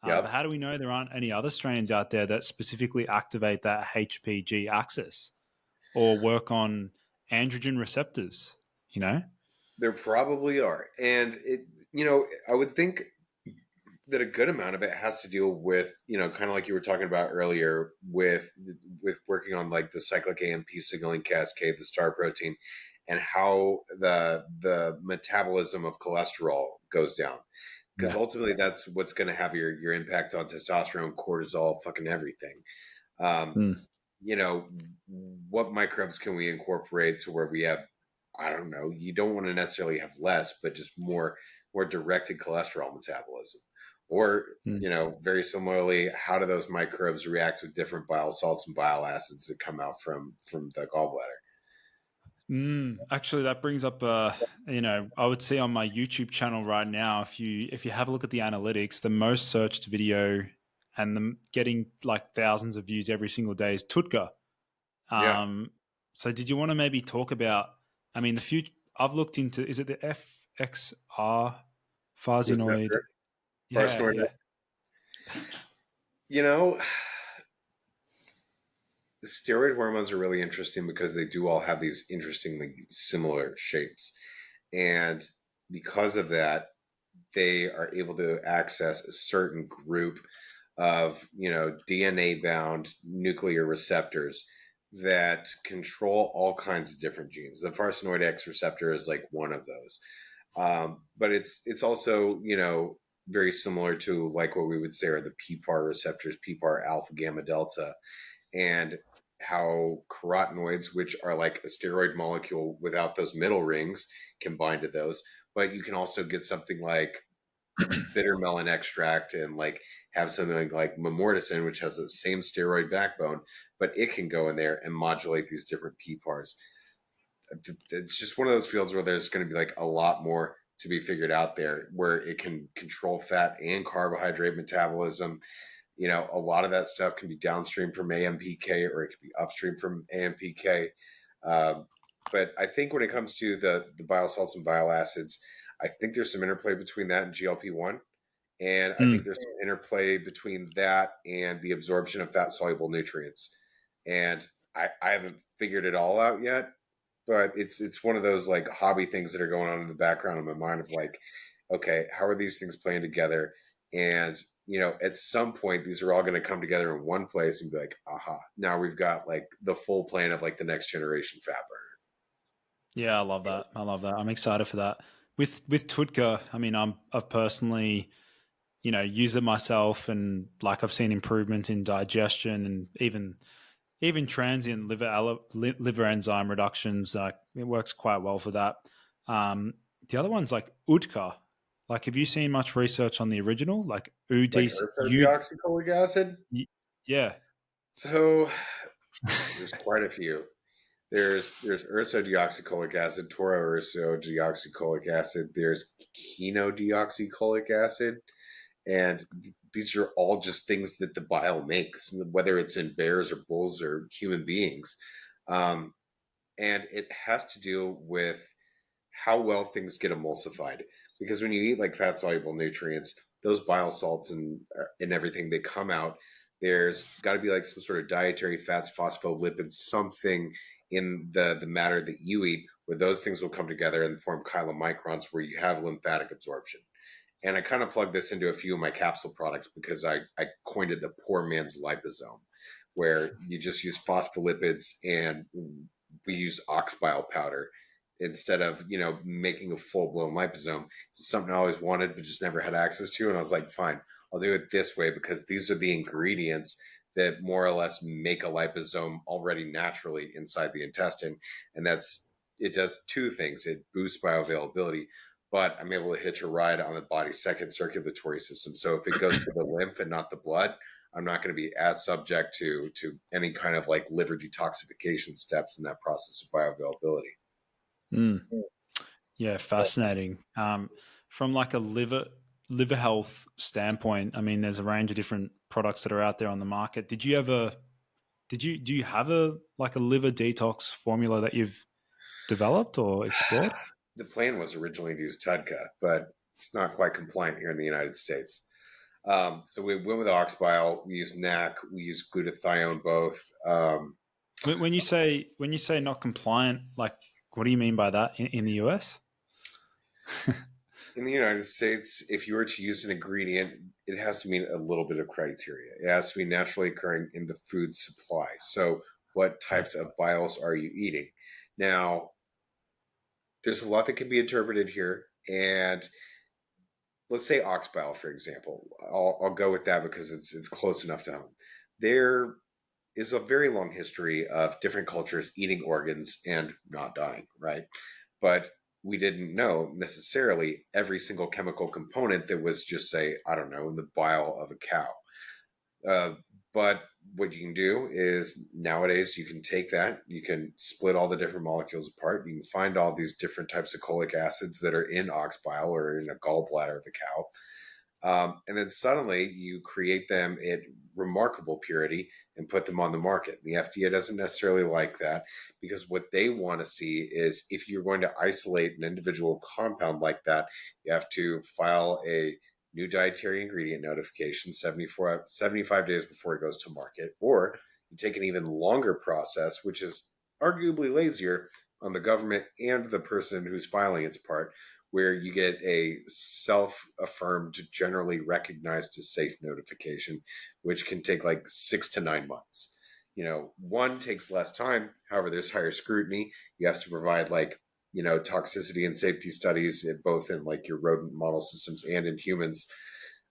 But Yep. how do we know there aren't any other strains out there that specifically activate that HPG axis or work on androgen receptors? You know? There probably are. And I would think that a good amount of it has to deal with, kind of like you were talking about earlier with working on like the cyclic AMP signaling cascade, the star protein, and how the metabolism of cholesterol goes down. Because Yeah. ultimately that's what's going to have your impact on testosterone, cortisol, fucking everything. Um, Mm. what microbes can we incorporate to where we have, I don't know, you don't want to necessarily have less, but just more directed cholesterol metabolism. Or, Mm. very similarly, how do those microbes react with different bile salts and bile acids that come out from the gallbladder? Actually, that brings up, I would say on my YouTube channel right now, if you have a look at the analytics, the most searched video and them getting like thousands of views every single day is Tutka. Yeah, So did you want to maybe talk about? I mean, the future. I've looked into. Is it the FXR farzinoid? resveratrol, Yeah, carcinoid. yeah, You know, the steroid hormones are really interesting because they do all have these interestingly similar shapes, and because of that, they are able to access a certain group of, DNA bound nuclear receptors that control all kinds of different genes. The farnesinoid X receptor is like one of those. But it's also, very similar to like what we would say are the PPAR receptors, PPAR alpha, gamma, delta, and how carotenoids, which are like a steroid molecule without those middle rings, can bind to those. But you can also get something like bitter melon extract and like have something like memorticin, which has the same steroid backbone, but it can go in there and modulate these different PPARs. It's just one of those fields where there's going to be like a lot more to be figured out there, where it can control fat and carbohydrate metabolism. A lot of that stuff can be downstream from AMPK, or it can be upstream from AMPK. But I think when it comes to the bile salts and bile acids, I think there's some interplay between that and GLP-1. And I think there's some interplay between that and the absorption of fat soluble nutrients. And I haven't figured it all out yet, but it's one of those like hobby things that are going on in the background of my mind of like, okay, how are these things playing together? And, at some point, these are all going to come together in one place and be like, aha, now we've got like the full plan of like the next generation fat burner. Yeah, I love that. I'm excited for that. With Tutka, I mean, I've personally, used it myself, and like I've seen improvement in digestion and even transient liver enzyme reductions. It works quite well for that. The other one's like Utka. Like, have you seen much research on the original? Like Like ursodeoxycholic acid? Yeah. So there's quite a few. There's ursodeoxycholic acid, toro-ursodeoxycholic acid. There's chenodeoxycholic acid. And these are all just things that the bile makes, whether it's in bears or bulls or human beings. And it has to do with how well things get emulsified. Because when you eat like fat soluble nutrients, those bile salts and everything, they come out. There's got to be like some sort of dietary fats, phospholipids, something in the matter that you eat, where those things will come together and form chylomicrons, where you have lymphatic absorption. And I kind of plug this into a few of my capsule products because I coined it the poor man's liposome, where you just use phospholipids, and we use ox bile powder instead of, making a full-blown liposome. It's something I always wanted but just never had access to. And I was like, fine, I'll do it this way, because these are the ingredients that more or less make a liposome already naturally inside the intestine. And it does two things. It boosts bioavailability, but I'm able to hitch a ride on the body's second circulatory system. So if it goes to the lymph and not the blood, I'm not going to be as subject to any kind of like liver detoxification steps in that process of bioavailability. Yeah, fascinating. From like a liver health standpoint, I mean, there's a range of different products that are out there on the market. Do you have a liver detox formula that you've developed or explored? The plan was originally to use Tudka, but it's not quite compliant here in the United States. So we went with ox bile. We use NAC. We use glutathione both. When you say not compliant, like, what do you mean by that in the US? In the United States, if you were to use an ingredient, it has to meet a little bit of criteria. It has to be naturally occurring in the food supply. So what types of biles are you eating? Now, there's a lot that can be interpreted here. And let's say ox bile, for example. I'll go with that because it's close enough to home. There is a very long history of different cultures eating organs and not dying, right? But we didn't know necessarily every single chemical component that was just, say, I don't know, in the bile of a cow. But what you can do is nowadays you can take that, you can split all the different molecules apart. You can find all these different types of cholic acids that are in ox bile or in a gallbladder of a cow. And then suddenly you create them at remarkable purity and put them on the market. The FDA doesn't necessarily like that, because what they want to see is if you're going to isolate an individual compound like that, you have to file a new dietary ingredient notification 75 days before it goes to market, or you take an even longer process, which is arguably lazier on the government and the person who's filing its part, where you get a self-affirmed, generally recognized as safe notification, which can take like 6 to 9 months. One takes less time. However, there's higher scrutiny. You have to provide like, toxicity and safety studies both in like your rodent model systems and in humans.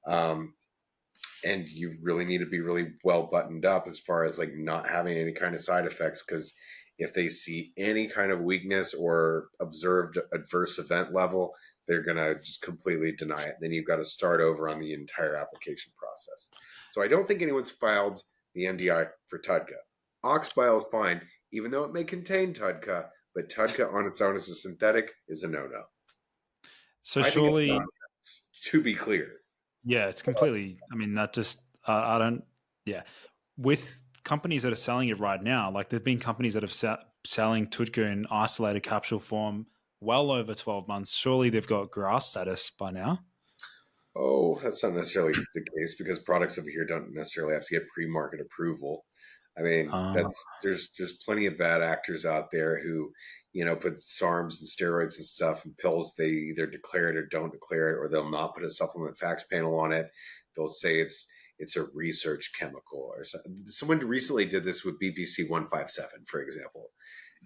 And you really need to be really well buttoned up as far as like not having any kind of side effects, because if they see any kind of weakness or observed adverse event level, they're going to just completely deny it. Then you've got to start over on the entire application process. So I don't think anyone's filed the NDI for TUDCA. Ox bile is fine, even though it may contain TUDCA, but TUDCA on its own as a synthetic is a no-no. So surely, nonsense, to be clear. Yeah, it's completely, I mean, that just, I don't, yeah. With companies that are selling it right now, like there've been companies that have selling TUDCA in isolated capsule form well over 12 months. Surely they've got GRAS status by now. Oh, that's not necessarily the case, because products over here don't necessarily have to get pre-market approval. I mean, there's plenty of bad actors out there who, put SARMs and steroids and stuff and pills. They either declare it or don't declare it, or they'll not put a supplement facts panel on it. They'll say it's a research chemical or something. Someone recently did this with BPC 157, for example,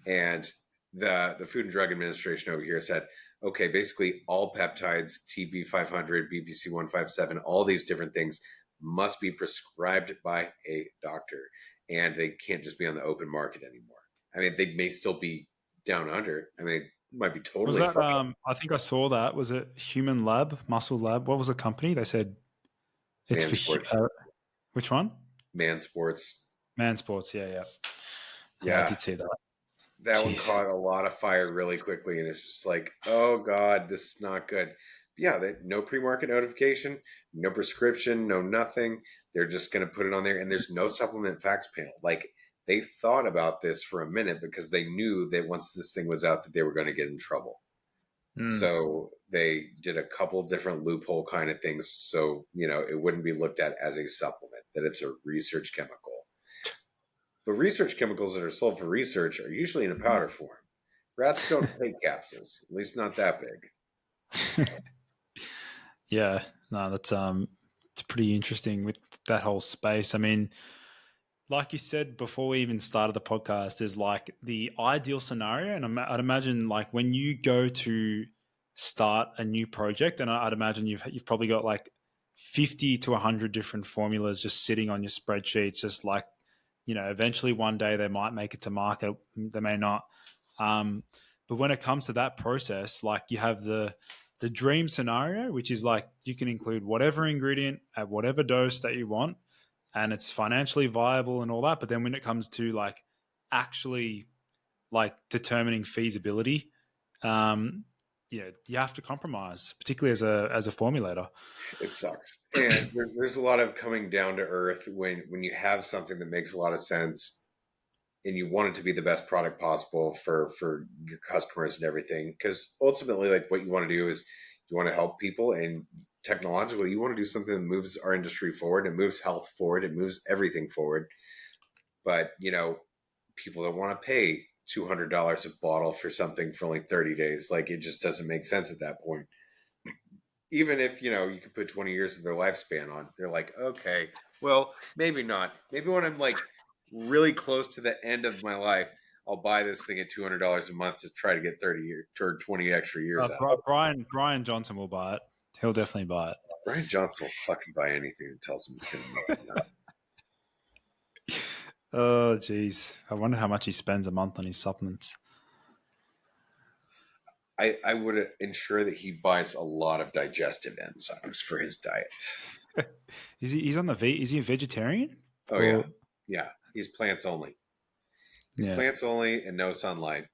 and the Food and Drug Administration over here said, okay, basically all peptides, TB 500, BPC 157, all these different things must be prescribed by a doctor, and they can't just be on the open market anymore. I mean, they may still be down under. I mean, it might be totally. Was that? I think I saw that. Was it Human Lab, Muscle Lab? What was the company? They said it's for which one? Man Sports. Man Sports. Yeah. I did see that. That one caught a lot of fire really quickly, and it's just like, oh God, this is not good. Yeah, no pre-market notification, no prescription, no nothing. They're just going to put it on there, and there's no supplement facts panel. Like, they thought about this for a minute because they knew that once this thing was out that they were going to get in trouble. So they did a couple different loophole kind of things so, it wouldn't be looked at as a supplement, that it's a research chemical. But research chemicals that are sold for research are usually in a powder form. Rats don't take capsules, at least not that big. Yeah, no, that's it's pretty interesting with that whole space. I mean, like you said before we even started the podcast, is like the ideal scenario, and I'd imagine like when you go to start a new project, and I'd imagine you've probably got like 50 to 100 different formulas just sitting on your spreadsheets, just like, eventually one day they might make it to market, they may not. But when it comes to that process, like you have the dream scenario, which is like you can include whatever ingredient at whatever dose that you want, and it's financially viable and all that. But then when it comes to like actually like determining feasibility, you have to compromise, particularly as a formulator. It sucks. And there's a lot of coming down to earth when you have something that makes a lot of sense and you want it to be the best product possible for your customers and everything. Because ultimately, like, what you want to do is you want to help people, and technologically you want to do something that moves our industry forward, it moves health forward, it moves everything forward. But, people don't want to pay $200 a bottle for something for only 30 days. Like, it just doesn't make sense at that point. Even if, you could put 20 years of their lifespan on, they're like, okay, well, maybe not. Maybe when I'm like really close to the end of my life, I'll buy this thing at $200 a month to try to get 30 years or 20 extra years out. Brian Johnson will buy it. He'll definitely buy it. Brian Johnson will fucking buy anything that tells him it's going to be up. Oh, geez. I wonder how much he spends a month on his supplements. I would ensure that he buys a lot of digestive enzymes for his diet. Is he a vegetarian? Oh, yeah. He's plants only. Plants only and no sunlight.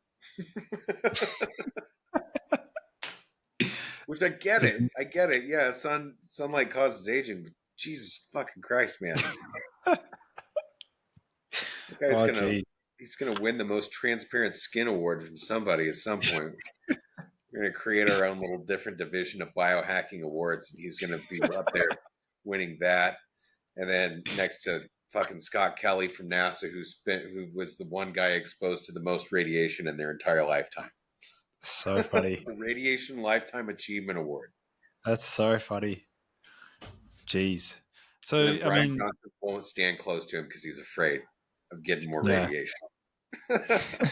Which I get it. Yeah, sunlight causes aging, but Jesus fucking Christ, man. The guy's he's gonna win the most transparent skin award from somebody at some point. We're gonna create our own little different division of biohacking awards, and he's gonna be up there winning that. And then next to fucking Scott Kelly from NASA, who was the one guy exposed to the most radiation in their entire lifetime. So funny. The Radiation Lifetime Achievement Award. That's so funny. Jeez. And So, then I Brian mean, Johnson won't stand close to him because he's afraid of getting more yeah, radiation.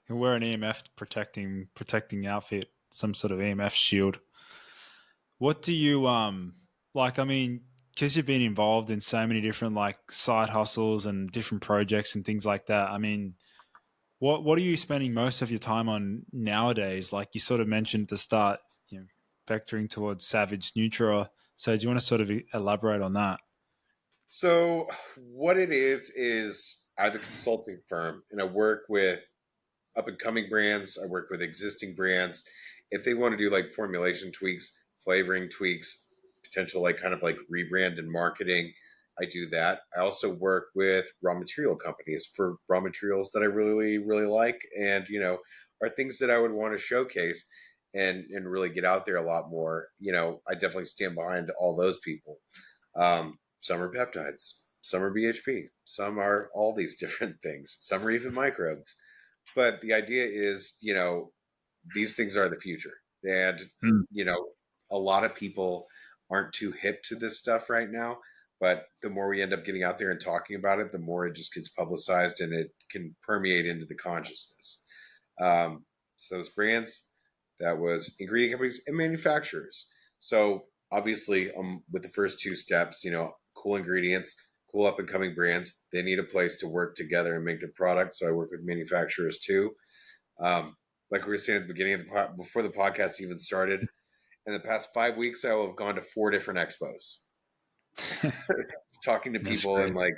you wear an EMF protecting outfit, some sort of EMF shield. What do you like? I mean, because you've been involved in so many different like side hustles and different projects and things like that. I mean, what are you spending most of your time on nowadays? Like you sort of mentioned at the start, vectoring towards Savage Nutra. So do you want to sort of elaborate on that? So, what it is I have a consulting firm and I work with up and coming brands. I work with existing brands. If they want to do like formulation tweaks, flavoring tweaks, potential like kind of like rebrand and marketing, I do that. I also work with raw material companies for raw materials that I really, really like and, are things that I would want to showcase and really get out there a lot more. I definitely stand behind all those people. Some are peptides, some are BHP, some are all these different things, some are even microbes. But the idea is, these things are the future. And, Mm. you know, a lot of people aren't too hip to this stuff right now. But the more we end up getting out there and talking about it, the more it just gets publicized and it can permeate into the consciousness. So those brands, that was ingredient companies and manufacturers. So obviously, with the first two steps, cool ingredients, cool up and coming brands, they need a place to work together and make their product. So I work with manufacturers too. Like we were saying at the beginning of before the podcast even started, in the past 5 weeks, I will have gone to 4 different expos, talking to That's people great. in like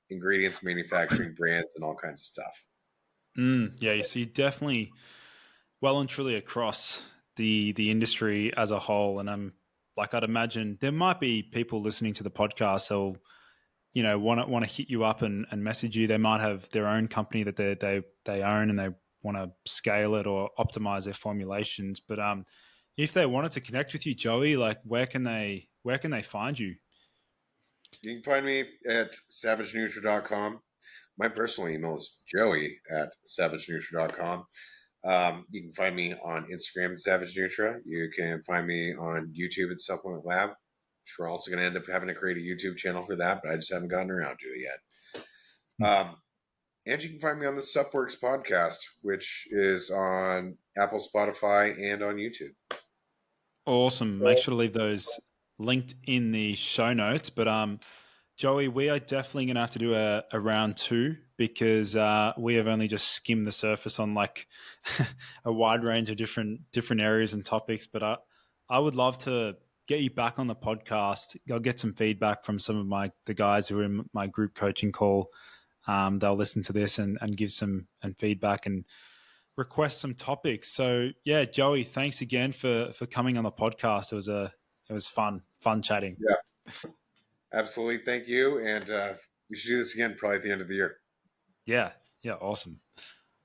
ingredients, manufacturing, brands, and all kinds of stuff. Yeah, so you definitely well and truly across the industry as a whole, and I'm like I'd imagine there might be people listening to the podcast who'll want to hit you up and message you. They might have their own company that they own and they want to scale it or optimize their formulations. But if they wanted to connect with you, Joey, like where can they find you? You can find me at savagenutra.com. My personal email is joey at savagenutra.com. You can find me on Instagram at Savage Nutra. You can find me on YouTube at Supplement Lab. We're also going to end up having to create a YouTube channel for that, but I just haven't gotten around to it yet. And you can find me on the Supworks podcast, which is on Apple, Spotify, and on YouTube. Awesome. Make sure to leave those linked in the show notes. But Joey, we are definitely going to have to do a round two because we have only just skimmed the surface on like a wide range of different areas and topics. But I would love to get you back on the podcast. I'll get some feedback from some of the guys who are in my group coaching call. They'll listen to this and give some feedback and request some topics. So yeah, Joey, thanks again for coming on the podcast. It was fun chatting. Yeah, absolutely. Thank you. And we should do this again probably at the end of the year. Yeah, awesome.